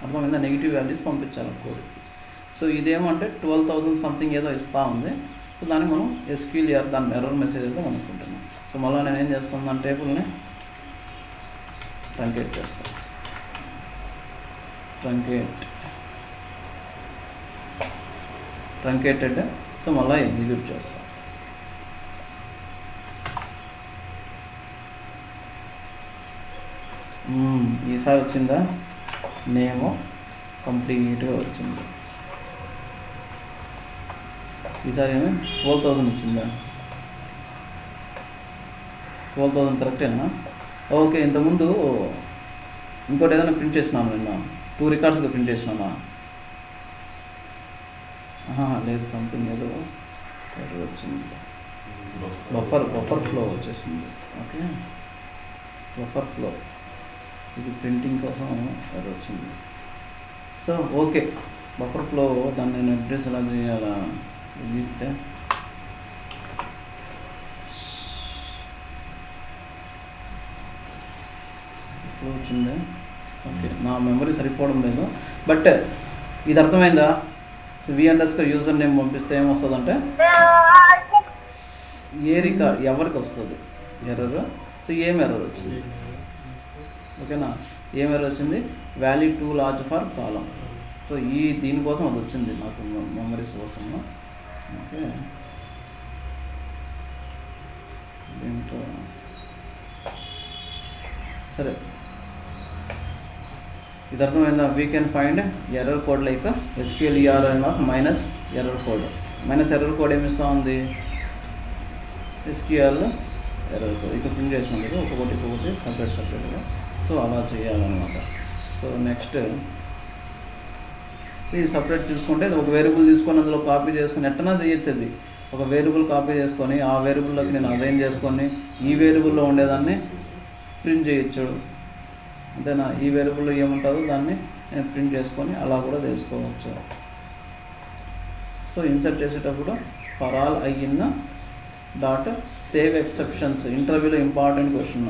అర్థమైందా? నెగిటివ్ వాల్యూస్ పంపించాలి కోడ్. సో ఇదేమంటే 12,000 సంథింగ్ ఏదో ఇస్తూ ఉంది. సో దాన్ని మనం SQLR దాని ఎర్రర్ మెసేజ్ అయితే అనుకుంటున్నాం. సో మళ్ళీ నేను ఏం చేస్తాను, దాని టేబుల్ని ట్రంకేట్ చేస్తాను. ట్రంకేటెడ్. సో మళ్ళీ ఎగ్జిక్యూట్ చేస్తాం. ఈసారి వచ్చిందా, నేమో కంప్లీట్గా వచ్చింది. ఈసారి ఏమో 12,000 వచ్చిందా, 12,000 కరెక్టేనా? ఓకే. ఇంతకుముందు ఇంకోటి ఏదైనా ప్రింట్ చేసినాను నిన్న, 2 రికార్డ్స్గా ప్రింట్ చేసినానా? లేదు, సంథింగ్ ఏదో వచ్చింది. బఫర్ ఫ్లో వచ్చేసింది. ఓకే, బఫర్ ఫ్లో, ఇది ప్రింటింగ్ కోసం అది వచ్చింది. సో ఓకే, బఫర్ ఫ్లో దాన్ని నేను అడ్రస్ ఎలా చేయాలా ఇది ఇస్తే ఇప్పుడు వచ్చింది. ఓకే, నా మెమరీ సరిపోవడం లేదు, బట్ ఇది అర్థమైందా? v_user నేమ్ పంపిస్తే ఏమొస్తుందంటే ఏ రికార్డ్ ఎవరికి వస్తుంది ఎర్రర్. సో ఏం ఎర్రర్ వచ్చింది, ఓకేనా? ఏం ఎర్రర్ వచ్చింది, value two large for column. So దీనికోసం అది వచ్చింది నాకు మెమరీస్ కోసము. ఓకే, దీంట్లో సరే, ఇది అర్థమైందా? We can find error code like SQLR of minus error code. Minus error code ఏమి ఇస్తూ ఉంది, SQL ఎర్రర్ కోడ్ ఇక్కడ ప్రింట్ చేసినాం కదా, ఒక్కొక్కటి సపరేట్గా. సో అలా చేయాలన్నమాట. సో నెక్స్ట్ ఇది సపరేట్ చూసుకుంటే ఒక వేరియబుల్ తీసుకొని అందులో కాపీ చేసుకొని ఎట్టనా చేయొచ్చు. అది ఒక వేరియబుల్ కాపీ చేసుకొని ఆ వేరియబుల్లోకి నేను అసైన్ చేసుకొని ఈ వేరియబుల్లో ఉండేదాన్ని ప్రింట్ చేయొచ్చు, అంతేనా? ఈ వేరియబుల్లో ఏముంటుందో దాన్ని నేను ప్రింట్ చేసుకొని అలా కూడా చేసుకోవచ్చు. సో ఇన్సర్ట్ చేసేటప్పుడు for all in dot save exceptions. ఇంటర్వ్యూలో ఇంపార్టెంట్ క్వశ్చన్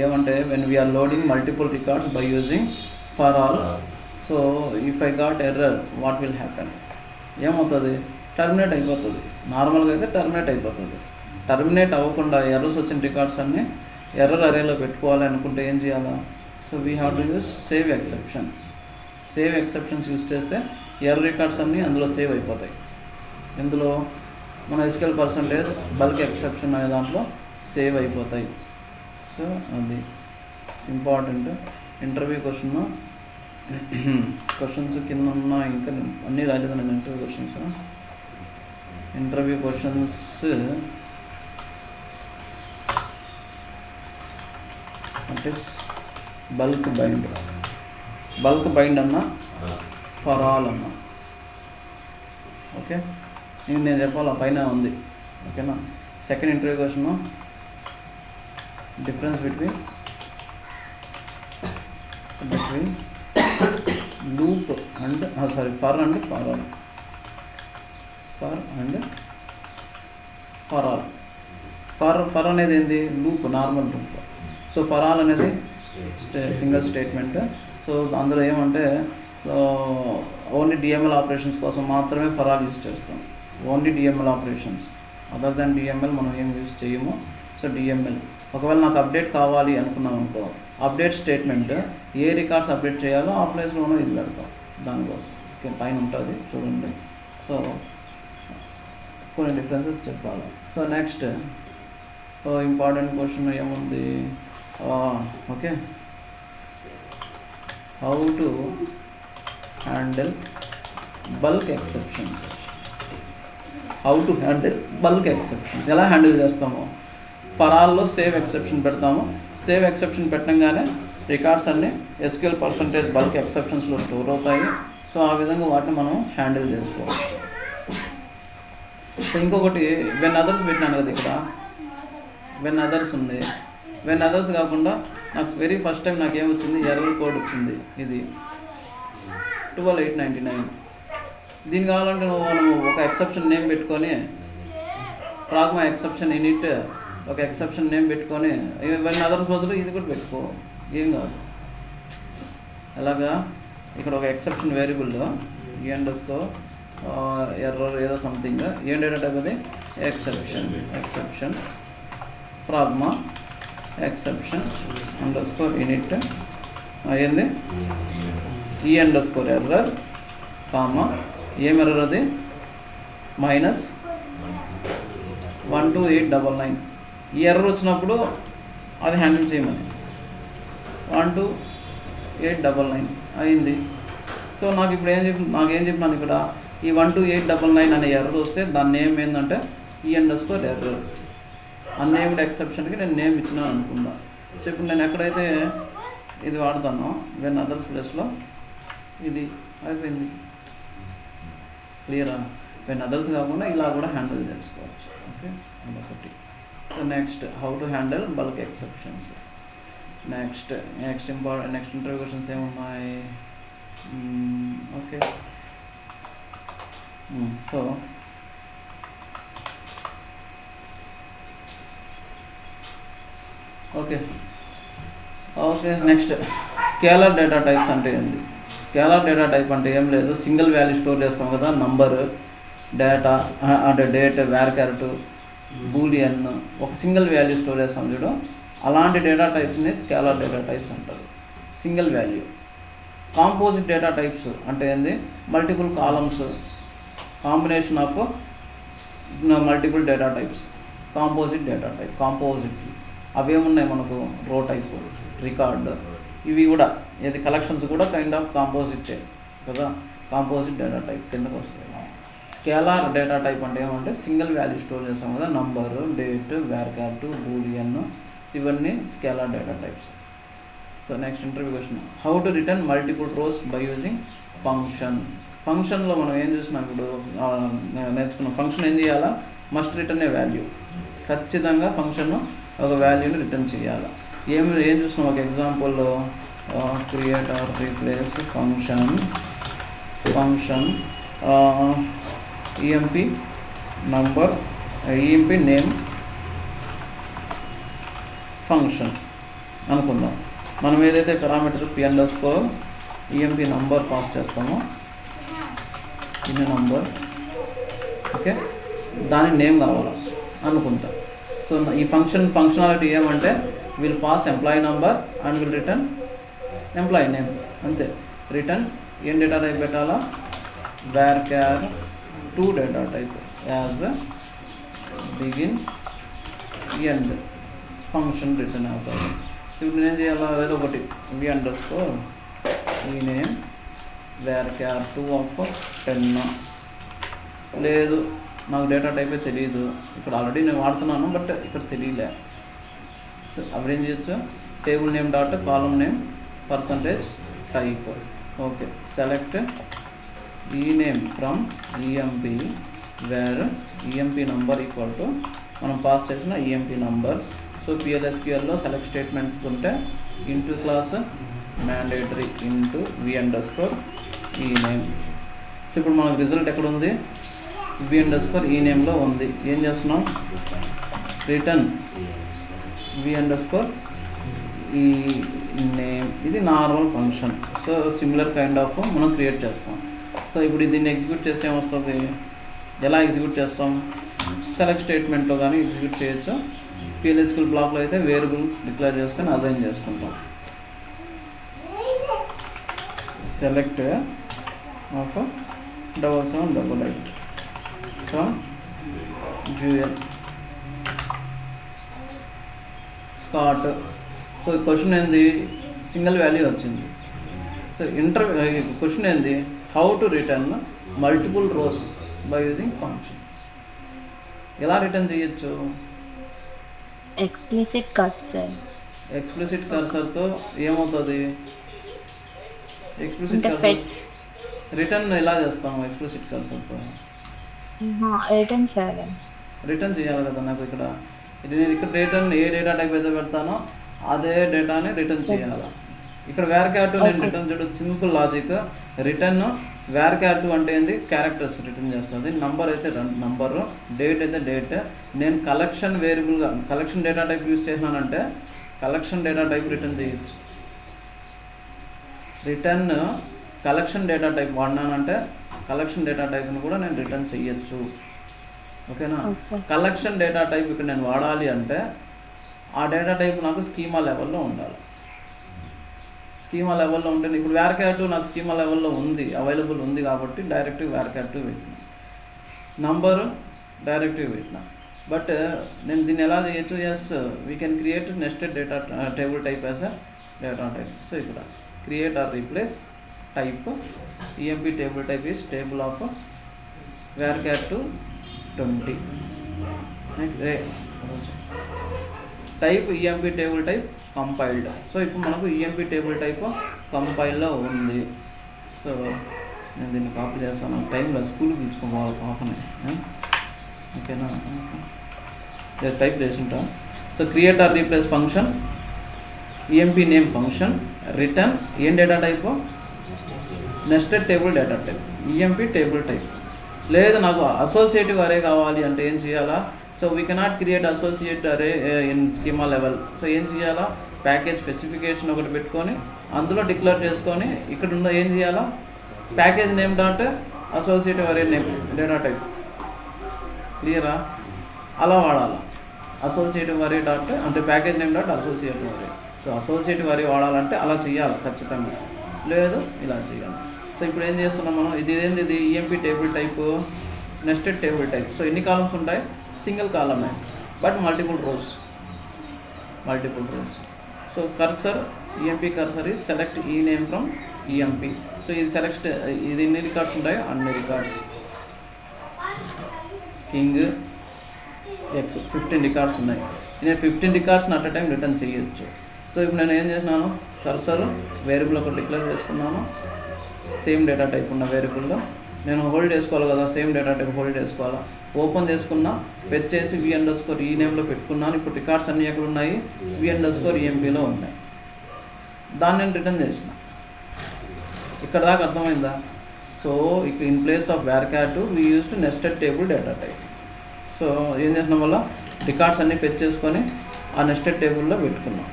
ఏమంటే when we are loading multiple records by using for all, so if I got error what will happen, ఏమవుతుంది, టర్మినేట్ అయిపోతుంది. నార్మల్గా అయితే టర్మినేట్ అయిపోతుంది. టర్మినేట్ అవ్వకుండా ఎర్రర్స్ వచ్చిన రికార్డ్స్ అన్నీ ఎర్రర్ అరేలో పెట్టుకోవాలి అనుకుంటే ఏం చేయాలా? So we have to use save exceptions. Save exceptions use చేస్తే ఎర్రర్ రికార్డ్స్ అన్నీ అందులో సేవ్ అయిపోతాయి. ఇందులో మన SQL పర్సంటేజ్ బల్క్ ఎక్సెప్షన్ అనే దాంట్లో సేవ్ అయిపోతాయి. సో అది ఇంపార్టెంట్. ఇంటర్వ్యూ క్వశ్చన్స్ కింద ఉన్న ఇంకా అన్నీ రాలేదు నేను ఇంటర్వ్యూ క్వశ్చన్స్ అంటే బల్క్ బైండ్ అన్నా ఫర్ ఆల్ అన్నా. ఓకే, నేను చెప్పాలా, పైన ఉంది. ఓకేనా? Second interview question, difference between loop and for and for all. For అనేది ఏంది, loop, normal loop. So for all అనేది సింగిల్ స్టేట్మెంట్. సో అందులో ఏమంటే ఓన్లీ DML ఆపరేషన్స్ కోసం మాత్రమే ఫర్ ఆల్ యూజ్ చేస్తాం. Only DML operations, other than DML మనం ఏం యూజ్ చేయము. సో DML ఒకవేళ నాకు అప్డేట్ కావాలి అనుకున్నాం అనుకో, అప్డేట్ స్టేట్మెంట్ ఏ రికార్డ్స్ అప్డేట్ చేయాలో ఆ ప్లేస్లోనూ ఇది పెడతాం దానికోసం. ఓకే, పైన ఉంటుంది చూడండి. సో కొన్ని డిఫరెన్సెస్ చెప్పాలి. సో నెక్స్ట్ ఇంపార్టెంట్ క్వశ్చన్ ఏముంది, okay, how to handle bulk exceptions. ఎలా హ్యాండిల్ చేస్తాము? ఫరాల్లో సేవ్ ఎక్సెప్షన్ పెడతాము. సేవ్ ఎక్సెప్షన్ పెట్టంగానే రికార్డ్స్ అన్నీ SQL పర్సంటేజ్ బల్క్ ఎక్సెప్షన్స్లో స్టోర్ అవుతాయి. సో ఆ విధంగా వాటిని మనం హ్యాండిల్ చేసుకోవచ్చు. సో ఇంకొకటి వెన్ అదర్స్ పెట్టినాను కదా, ఇక్కడ వెన్ అదర్స్ ఉంది. వెన్ అదర్స్ కాకుండా నాకు వెరీ ఫస్ట్ టైం నాకు ఏమొచ్చింది, ఎర్రర్ కోడ్ వచ్చింది. ఇది 12,899. దీని కావాలంటే మనం ఒక ఎక్సెప్షన్ నేమ్ పెట్టుకొని ప్రాగ్మా ఎక్సెప్షన్ ఇనిట్ ఒక ఎక్సెప్షన్ నేమ్ పెట్టుకొని వెన్ అదర్స్ బదులు ఇది కూడా పెట్టుకో, ఏం కాదు. అలాగా ఇక్కడ ఒక ఎక్సెప్షన్ వేరియబుల్లో E__, ఎర్రర్ ఏదో సంథింగ్, ఏం డేటా టైప్ అది, exception Pragma exception underscore in it ఏంది ఈ అండర్స్కోర్ ఎర్రర్ కామా ఏం ఎర్రర్ అది -12899. ఈ ఎర్రర్ వచ్చినప్పుడు అది హ్యాండిల్ చేయమని 12899 అయింది. సో నాకు ఇప్పుడు నాకేం చెప్పినాను ఇక్కడ, ఈ 12899 అనే ఎర్రర్ వస్తే దాని నేమ్ ఏంటంటే ఈ అండర్స్కోర్ ఎర్రర్. అన్నేమ్డ్ ఎక్సెప్షన్కి నేను నేమ్ ఇచ్చినాను అనుకుందా. సో ఇప్పుడు నేను ఎక్కడైతే ఇది వాడతానో వెన్ అదర్స్ ప్లేస్లో ఇది అయిపోయింది. క్లియరా? వెన్ అదర్స్ కాకుండా ఇలా కూడా హ్యాండిల్ చేసుకోవచ్చు. ఓకే, అదొకటి. So next how to handle bulk exceptions. Next interview questions ఏమున్నాయి? Okay, so okay next scalar data types అంటే ఏంటి? స్కేలర్ డేటా టైప్ అంటే ఏం లేదు, సింగిల్ వాల్యూ స్టోర్ చేస్తాం కదా, నంబర్ డేటా అంటే డేట్ వ్యార్క్యారెట్ బూలియన్ ఒక సింగిల్ వాల్యూ స్టోర్ చేస్తాం చూడు, అలాంటి డేటా టైప్స్ని స్కేలర్ డేటా టైప్స్ అంటారు. Single value. Composite data types అంటే ఏంది, multiple columns combination of multiple data types, composite data type. Composite అవి ఏమున్నాయి మనకు, రో టైప్, రికార్డ్, ఇవి కూడా ఏది కలెక్షన్స్ కూడా కైండ్ ఆఫ్ కాంపోజిటే కదా, కాంపోజిట్ డేటా టైప్ కిందకు వస్తాయి. స్కేలార్ డేటా టైప్ అంటే ఏమంటే సింగిల్ వాల్యూ స్టోర్ చేస్తాం కదా, నంబరు డేట్ వ్యార్క్యారెట్ బూలియన్, ఇవన్నీ scalar data types. So next interview question, how to return multiple rows by using function. ఫంక్షన్లో మనం ఏం చూసినాం ఇప్పుడు నేర్చుకున్నాం, ఫంక్షన్ ఏం చేయాలా, మస్ట్ రిటర్న్ ఏ వాల్యూ. ఖచ్చితంగా ఫంక్షన్ ఒక వాల్యూని రిటర్న్ చేయాలి. ఏం చూసినాం, ఒక ఎగ్జాంపుల్లో create or replace function EMP number EMP name function అనుకుందాం. మనం ఏదైతే parameter p_, EMP number pass చేస్తామో ఇన్ నంబర్, ఓకే, దాని నేమ్ కావాలి అనుకుంటా. సో ఈ ఫంక్షనాలిటీ ఏమంటే will pass employee number and will return employee name, అంతే. రిటర్న్ ఏం డేటా టైప్ పెట్టాలా, varchar2 data type as begin end function return అవుతుంది. ఇప్పుడు నేను చేయాలా, ఏదో ఒకటి v_, E name varchar2 of 10. లేదు నాకు డేటా టైపే తెలియదు, ఇక్కడ ఆల్రెడీ నేను వాడుతున్నాను బట్ ఇక్కడ తెలియలే. సో అప్పుడు ఏం చేయొచ్చు, table name dot column name percentage type. Okay, select E name from EMP where EMP number equal to మనం పాస్ చేసిన ఈఎంపీ నంబర్. సో PLSQLలో సెలెక్ట్ స్టేట్మెంట్ ఉంటే into clause mandatory into v_, E name. So ఇప్పుడు మనకు రిజల్ట్ ఎక్కడ ఉంది, v_, ఈ నేమ్లో ఉంది. ఏం చేస్తున్నాం, రిటర్న్ v_, ఈ నేమ్. ఇది normal function. So similar kind of మనం క్రియేట్ చేస్తాం. సో ఇప్పుడు దీన్ని ఎగ్జిక్యూట్ చేస్తే ఏమొస్తుంది, ఎలా ఎగ్జిక్యూట్ చేస్తాం, సెలెక్ట్ స్టేట్మెంట్లో కానీ ఎగ్జిక్యూట్ చేయొచ్చు. PLSQL బ్లాక్లో అయితే వేరియబుల్ డిక్లేర్ చేసుకొని అసైన్ చేసుకుంటాం. Select of 7788 from jewel Scott. So question ఏంది, సింగిల్ వాల్యూ వచ్చింది. సో క్వశ్చన్ ఏంది, how to return multiple rows by using function. ఎలా రిటర్న్ చేయొచ్చు, ఎక్స్ప్లిసిట్ కర్సర్తో ఏమవుతుంది, ఎక్స్ప్లిసిట్ కర్సర్ రిటర్న్ ఎలా చేస్తాము, ఎక్స్ప్లిసిట్ కర్సర్తో రిటర్న్ చేయాలి కదా. నాకు ఇక్కడ నేను ఇక్కడ రిటర్న్ ఏ డేటా టైప్ అయితే పెడతానో అదే డేటాని రిటర్న్ చేయాలి. ఇక్కడ varchar2 నేను రిటర్న్ చేయడం సింపుల్ లాజిక్. రిటర్న్ varchar2 అంటే ఏంటి, క్యారెక్టర్స్ రిటర్న్ చేస్తుంది. నంబర్ అయితే నంబరు, డేట్ అయితే డేట్. నేను కలెక్షన్ వేరియబుల్గా కలెక్షన్ డేటా టైప్ యూజ్ చేసినానంటే కలెక్షన్ డేటా టైప్ రిటర్న్ చేయొచ్చు. రిటర్న్ కలెక్షన్ డేటా టైప్ వాడినానంటే కలెక్షన్ డేటా టైప్ని కూడా నేను రిటర్న్ చేయొచ్చు. ఓకేనా? ఓకే. కలెక్షన్ డేటా టైప్ ఇక్కడ నేను వాడాలి అంటే ఆ డేటా టైప్ నాకు స్కీమా లెవెల్లో ఉండాలి. స్కీమా లెవెల్లో ఉంటే ఇప్పుడు వేర్క్యాట్ నాకు స్కీమా లెవెల్లో ఉంది, అవైలబుల్ ఉంది కాబట్టి డైరెక్ట్గా వేర్క్యాట్ పెట్టిన, నంబరు డైరెక్ట్గా పెట్టిన. బట్ నేను దీన్ని ఎలా చేయొచ్చు? Yes, we can create nested data table type as a data type. So ఇక్కడ create or replace type EMP table type is table of వేర్క్యాట్ 20 type EMP table type compiled. So ఇప్పుడు మనకు ఈఎంపీ టేబుల్ టైప్ కంపైల్లో ఉంది. సో నేను దీన్ని కాపీ చేస్తాను, టైంలో స్కూల్కి తీసుకోవాలి పాపని. ఓకేనా? టైప్ చేసుంటా. So create or replace function EMP name function return ఏం data type? Nested table data type EMP table type. లేదు నాకు అసోసియేటివ్ అరే కావాలి అంటే ఏం చేయాలా? So we cannot create associate array in schema level. So ఏం చేయాలా? ప్యాకేజ్ స్పెసిఫికేషన్ ఒకటి పెట్టుకొని అందులో డిక్లేర్ చేసుకొని ఇక్కడ ఉన్న ఏం చేయాలా? Package name dot associative array name data type. క్లియరా? అలా వాడాలా. అసోసియేటివ్ అరే డాట్ అంటే package name dot associative array. So associative array వాడాలంటే అలా చేయాలి ఖచ్చితంగా, లేదు ఇలా చేయాలి. సో ఇప్పుడు ఏం చేస్తున్నాం మనం? ఇది ఏంది? ఇది EMP table type nested table type. So ఎన్ని కాలమ్స్ ఉంటాయి? సింగిల్ కాలమే but multiple rows. So cursor EMP cursor is select E name from EMP. So ఇది సెలెక్ట్, ఇది ఎన్ని రికార్డ్స్ ఉంటాయో అన్ని రికార్డ్స్. కింగ్ ఎక్స్ 15 రికార్డ్స్ ఉన్నాయి. నేను 15 రికార్డ్స్ని అట్ టైం రిటర్న్ చేయొచ్చు. సో ఇప్పుడు నేను ఏం చేసినాను? కర్సర్ వేరియబుల్ ఒకటి డిక్లేర్ చేసుకున్నాను, సేమ్ డేటా టైప్ ఉన్న వేరియబుల్లో నేను హోల్డ్ చేసుకోవాలి కదా, సేమ్ డేటా టైప్ హోల్డ్ చేసుకోవాలా. ఓపెన్ చేసుకున్నా, ఫెచ్ చేసి v_e ఈ నేమ్లో పెట్టుకున్నాను. ఇప్పుడు రికార్డ్స్ అన్నీ ఎక్కడ ఉన్నాయి? v_e ఉన్నాయి. దాన్ని నేను రిటర్న్ చేసిన. ఇక్కడ దాకా అర్థమైందా? సో ఇక ఇన్ ప్లేస్ ఆఫ్ వేర్క్యాట్ we used nested table data type. So ఏం చేసిన వల్ల రికార్డ్స్ అన్నీ ఫెచ్ చేసుకొని ఆ నెస్టెడ్ టేబుల్లో పెట్టుకున్నాం.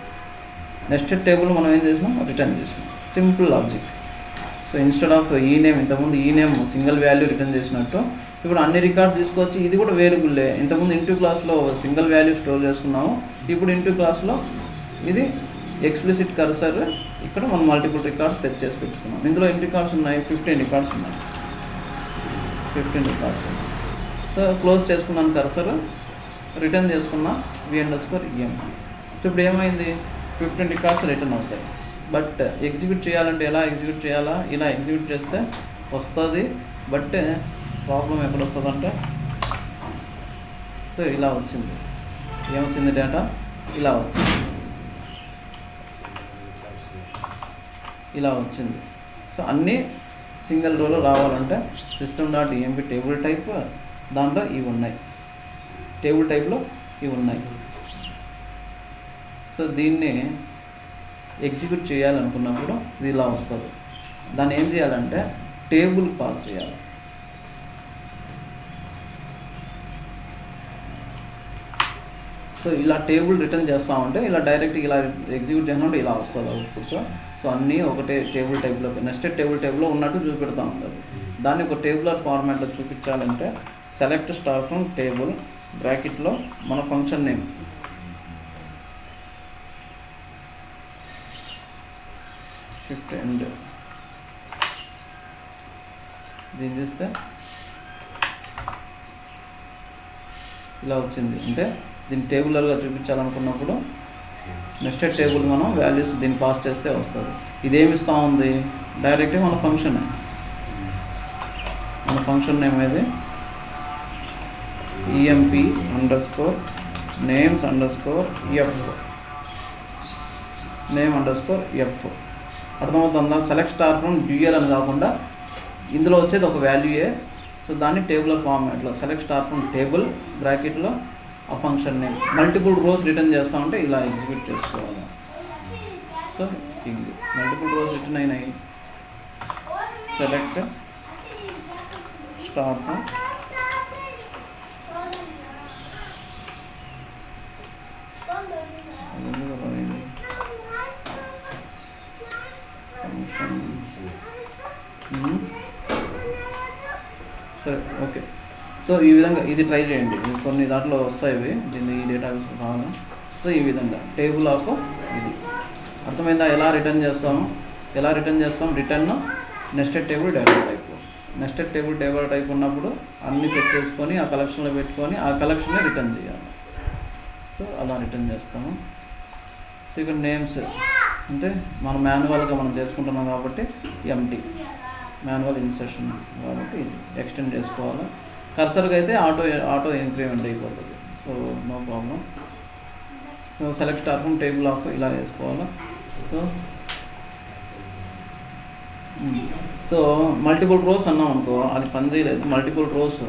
నెస్టెడ్ టేబుల్ మనం ఏం చేసినాం? రిటర్న్ చేసినాం. Simple logic. So instead of ఈ నేమ్, ఇంతకుముందు ఈ నేమ్ సింగిల్ వాల్యూ రిటర్న్ చేసినట్టు ఇప్పుడు అన్ని రికార్డ్స్ తీసుకొచ్చి ఇది కూడా వేరియబుల్లే. ఇంతకుముందు ఇంటూ క్లాస్లో సింగిల్ వాల్యూ స్టోర్ చేసుకున్నాము, ఇప్పుడు ఇంటూ క్లాస్లో ఇది ఎక్స్ప్లిసిట్ కర్సర్, ఇక్కడ మనం మల్టిపుల్ రికార్డ్స్ ఫెచ్ చేసి పెట్టుకున్నాం. ఇందులో ఎన్ని రికార్డ్స్ ఉన్నాయి? 15 రికార్డ్స్ ఉన్నాయి. 15 రికార్డ్స్. సో క్లోజ్ చేసుకున్నాను కర్సర్, రిటర్న్ చేసుకున్నా v_em. సో ఇప్పుడు ఏమైంది? 15 రికార్డ్స్ రిటర్న్ అవుతాయి. బట్ ఎగ్జిక్యూట్ చేయాలంటే ఎలా ఎగ్జిక్యూట్ చేయాలా? ఇలా ఎగ్జిక్యూట్ చేస్తే వస్తుంది. బట్ ప్రాబ్లం ఎప్పుడు వస్తుందంటే, సో ఇలా వచ్చింది. ఏమొచ్చింది? డేటా ఇలా వచ్చింది, ఇలా వచ్చింది. సో అన్నీ సింగిల్ రోలో రావాలంటే system.emp టేబుల్ టైప్, దాంట్లో ఇవి ఉన్నాయి, టేబుల్ టైప్లో ఇవి ఉన్నాయి. సో దీన్ని ఎగ్జిక్యూట్ చేయాలనుకున్నప్పుడు ఇది ఇలా వస్తుంది. దాన్ని ఏం చేయాలంటే టేబుల్ పాస్ చేయాలి. సో ఇలా టేబుల్ రిటర్న్ చేస్తామంటే ఇలా డైరెక్ట్ ఇలా ఎగ్జిక్యూట్ చేసినప్పుడు ఇలా వస్తుంది అవుట్పుట్. సో అన్నీ ఒకటే టేబుల్ టైప్లో, నెస్టెడ్ టేబుల్ టైప్లో ఉన్నట్టు చూపెడతా ఉంటుంది. దాన్ని ఒక టేబులర్ ఫార్మాట్లో చూపించాలంటే సెలెక్ట్ స్టార్ ఫ్రమ్ టేబుల్ బ్రాకెట్లో మన ఫంక్షన్ నేమ్ షిఫ్ట్ ఎండ్ దీన్ని చేస్తే ఇలా వచ్చింది. అంటే దీన్ని టేబులర్గా చూపించాలనుకున్నప్పుడు నెస్టెడ్ టేబుల్ మనం వాల్యూస్ దీన్ని పాస్ చేస్తే వస్తుంది. ఇదేమి ఇస్తూ ఉంది? డైరెక్ట్గా మన ఫంక్షన్ నేమ్ ఇది emp_names_f అర్థమవుతుందా? సెలెక్ట్ స్టార్ ఫ్రమ్ డ్యూయల్ అని కాకుండా ఇందులో వచ్చేది ఒక వాల్యూయే. సో దాన్ని టేబులర్ ఫార్మాట్లో సెలెక్ట్ స్టార్ ఫ్రమ్ టేబుల్ బ్రాకెట్లో ఆ function name multiple rows return చేస్తామంటే ఇలా ఎగ్జిక్యూట్ చేసుకోవాలి. సో మల్టిపుల్ రోస్ రిటర్న్ అయినాయి. సెలెక్ట్ స్టార్ ఫ్రమ్ సరే ఓకే. సో ఈ విధంగా ఇది ట్రై చేయండి. కొన్ని దాంట్లో వస్తాయి ఇవి, దీన్ని ఈ డేటాబేస్ కావాలి. సో ఈ విధంగా టేబుల్ ఆఫ్ ఇది అర్థమైందా? ఎలా రిటర్న్ చేస్తాం return nested table data type. Nested table data type ఉన్నప్పుడు అన్ని సెట్ చేసుకొని ఆ కలెక్షన్లో పెట్టుకొని ఆ కలెక్షన్ని రిటర్న్ చేయాలి. సో అలా రిటర్న్ చేస్తాము. సో ఇక్కడ నేమ్స్ అంటే మనం మాన్యువల్గా మనం చేసుకుంటున్నాం కాబట్టి ఎంటీ మాన్యువల్ ఇన్సర్షన్ కాబట్టి ఇది ఎక్స్టెండ్ చేసుకోవాలి. కర్సర్గా అయితే ఆటో ఇంక్రిమెంట్ అయిపోతుంది. So no problem. So select star from table of ఇలా వేసుకోవాలి. సో మల్టిపుల్ రోస్ అన్నాం అనుకో, అది పని చేయలేదు. మల్టిపుల్ రోస్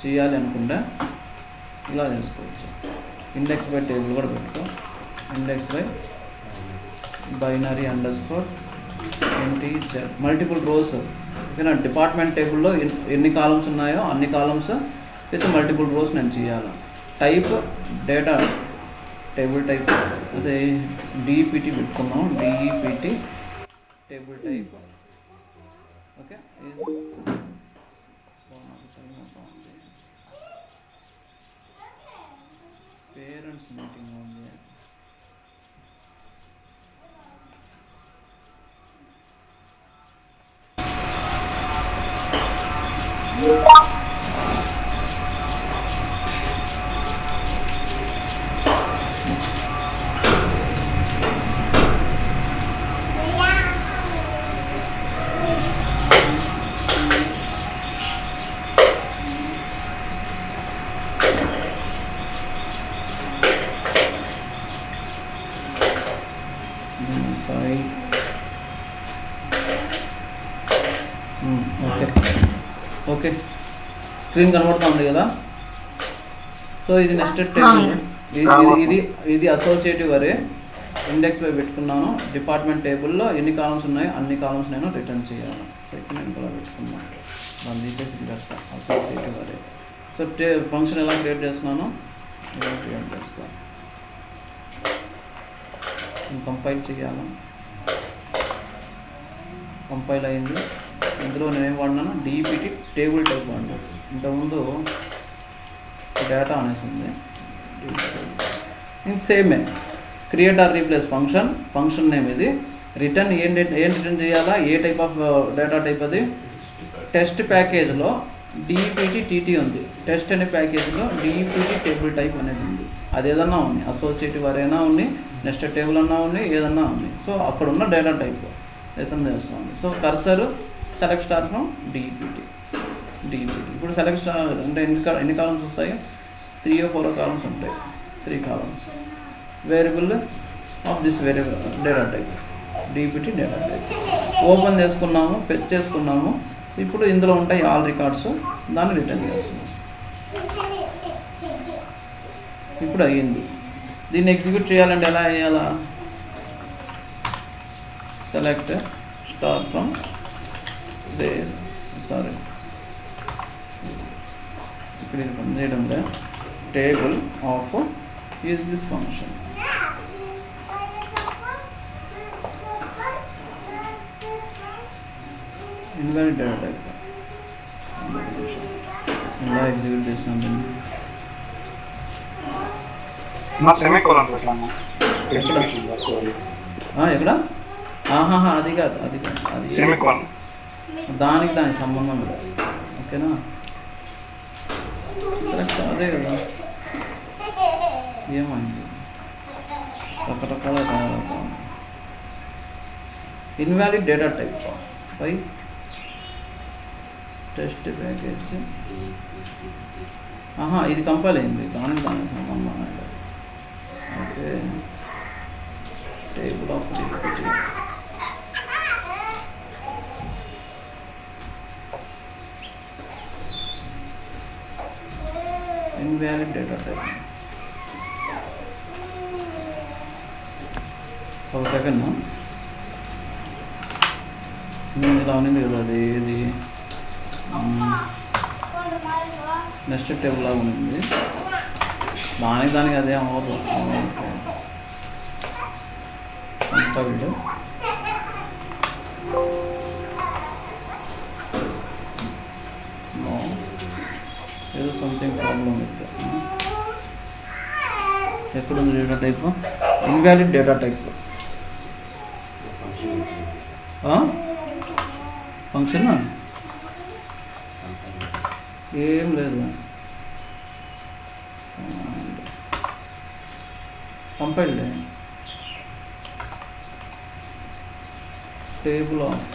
చేయాలి అనుకుంటే ఇలా చేసుకోవచ్చు. ఇండెక్స్ బై టేబుల్ కూడా పెట్టుకో. Index by binary underscore integer multiple rows. ఓకేనా? డిపార్ట్మెంట్ టేబుల్లో ఎన్ని కాలమ్స్ ఉన్నాయో అన్ని కాలమ్స్ విత్ మల్టిపుల్ రోస్ నేను చేయాలి. టైప్ డేటా టేబుల్ టైప్ అదే డిఈపిటి పెట్టుకున్నాం. DEPT table type. Okay, parents meeting ఉంది. ఓకే, స్క్రీన్ కనబడుతుంది కదా? సో ఇది నెస్టెడ్ టేబుల్. ఇది అసోసియేటివ్ అరే. ఇండెక్స్ బై పెట్టుకున్నాను. డిపార్ట్మెంట్ టేబుల్లో ఎన్ని కాలమ్స్ ఉన్నాయో అన్ని కాలమ్స్ నేను రిటర్న్ చేయాలి. సో ఇక్కడ నేను కూడా పెట్టుకున్నాను. దాన్ని తీసేసి correct associative array. So function ఎలా క్రియేట్ చేస్తున్నాను ఇలా క్రియేట్ చేస్తాను. కంపైల్ చేయాలి. కంపైల్ అయింది. ఇందులో నేనేం వాడినాను? డిపిటి టేబుల్ టైప్ వాడినాను. ఇంతకుముందు డేటా అనేసి ఉంది. సేమే create or replace function name ఇది. రిటర్న్ ఏం రిటర్న్ చేయాలా? A type of data type అది? టెస్ట్ ప్యాకేజ్లో డిపిటి టీటీ ఉంది. టెస్ట్ అనే ప్యాకేజ్లో డిపిటి టేబుల్ టైప్ అనేది ఉంది. అది ఏదన్నా ఉంది, అసోసియేటివ్ అరేనా ఉంది, నెస్టెడ్ టేబుల్ అన్నా ఉంది, ఏదన్నా ఉంది. సో అక్కడ ఉన్న డేటా టైప్ రిటర్న్ చేస్తుంది. So cursor select star from DPT. ఇప్పుడు సెలెక్ట్ స్టార్ అంటే ఎన్ని కాలమ్స్ వస్తాయి? 3 or 4 కాలమ్స్ ఉంటాయి. 3 columns. Variable of this variable data type DPT data type. Open చేసుకున్నాము, ఫెచ్ చేసుకున్నాము. ఇప్పుడు ఇందులో ఉంటాయి ఆల్ రికార్డ్స్. దాన్ని రిటర్న్ చేస్తున్నాం. ఇప్పుడు అయ్యింది. దీన్ని ఎగ్జిక్యూట్ చేయాలంటే ఎలా చేయాలా? సెలెక్ట్ స్టార్ ఫ్రమ్ ఇక్కడ ఇది పని చేయడం లే. Table of is this function. Invalid data type ఇలా ఎగ్జిక్యూట్ చేసినాం. ఎక్కడ? అది కాదు దానికి సంబంధం లేదు. ఓకేనా? కరెక్ట్ అదే కదా. ఏమైంది? రకరకాల తయారవుతాను. ఇన్వాలిడ్ డేటా టైప్ పై టెస్ట్ ప్యాకేజ్. ఇది కంపైల్ అయింది. దానికి సంబంధం లేదు. Okay, table of DPT. Invalid data type. ఒక సెకండ్, నేను ఇలా ఉంది కదా. అది ఇది నెస్టెడ్ టేబుల్ లాగా ఉంది. దానికి అదే అవ్వదు. కంపైల్డ్ నో ఏదో సంథింగ్ ప్రాబ్లం విత్ ఎక్కడుంది data type invalid data type function ఏం లేదు కంపైల్డ్ టేబుల్ ఆఫ్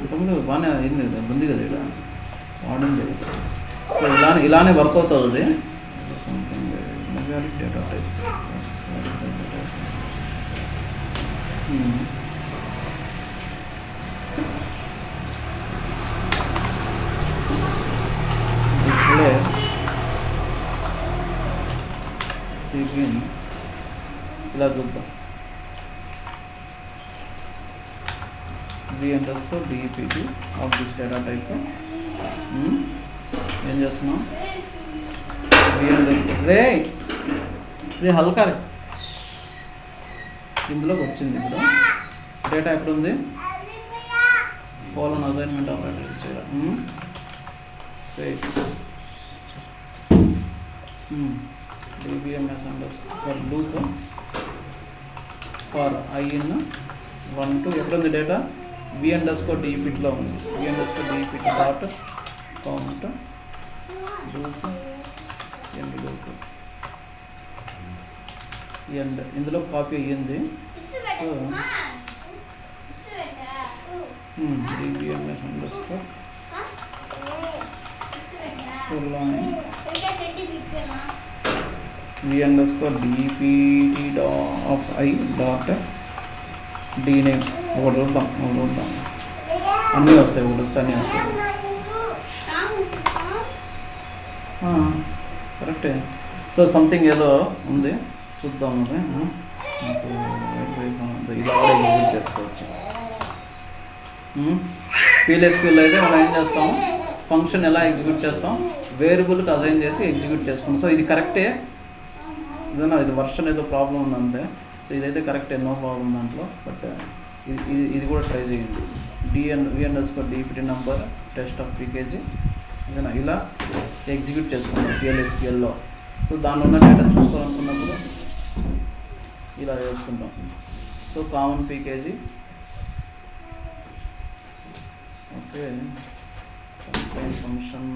ఇంతకుముందు బాగానే అయింది కదా ఉంది కదా ఇక్కడ వాడింది సో ఇలానే వర్క్ అవుతుంది అది something data type display begin ఇలా చూద్దాం v_dept of this data type ఏం చేస్తున్నాం రే హల్కా ఇందులోకి వచ్చింది ఇప్పుడు డేటా ఎక్కడుంది కోలన్ అసైన్మెంట్ ఆపరేటర్స్ చేయాలి dbms_for loop for I in 1 2 ఎక్కడుంది డేటా v_dept లో ఉంది v_dept dot count loop end loop end ఇందులో కాపీ అయ్యింది so dbms_for v_dept of I dot dname ఒకటి చూద్దాం అన్నీ వస్తాయి ఒకటి వస్తే అన్నీ వస్తాయి కరెక్టే సో సంథింగ్ ఏదో ఉంది చూద్దాం అది ఇలా కూడా యూజ్ చేసుకోవచ్చు PLSQL అయితే మనం ఏం చేస్తాం ఫంక్షన్ ఎలా ఎగ్జిక్యూట్ చేస్తాం వేరియబుల్కి అసైన్ చేసి ఎగ్జిక్యూట్ చేసుకుంటాం సో ఇది కరెక్టే ఏదైనా ఇది వర్షన్ ఏదో ప్రాబ్లం ఉందంటే సో ఇదైతే కరెక్టే నో ప్రాబ్లం దాంట్లో బట్ ఇది కూడా ట్రై చేయండి v_dept number test of pkg ఏదైనా ఇలా ఎగ్జిక్యూట్ చేసుకుంటాం PLSQLలో సో దానిలో ఉన్న డేటా చూసుకోవాలనుకున్నప్పుడు ఇలా చేసుకుంటాం so common pkg okay function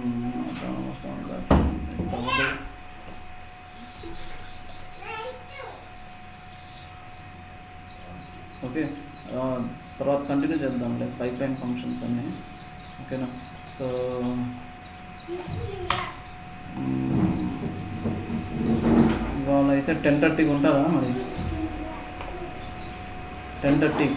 okay తర్వాత కంటిన్యూ చేద్దాంలే పైప్లైన్ ఫంక్షన్స్ అన్నీ ఓకేనా సో ఇవాళ అయితే 10:30కి ఉంటారా మరి 10:30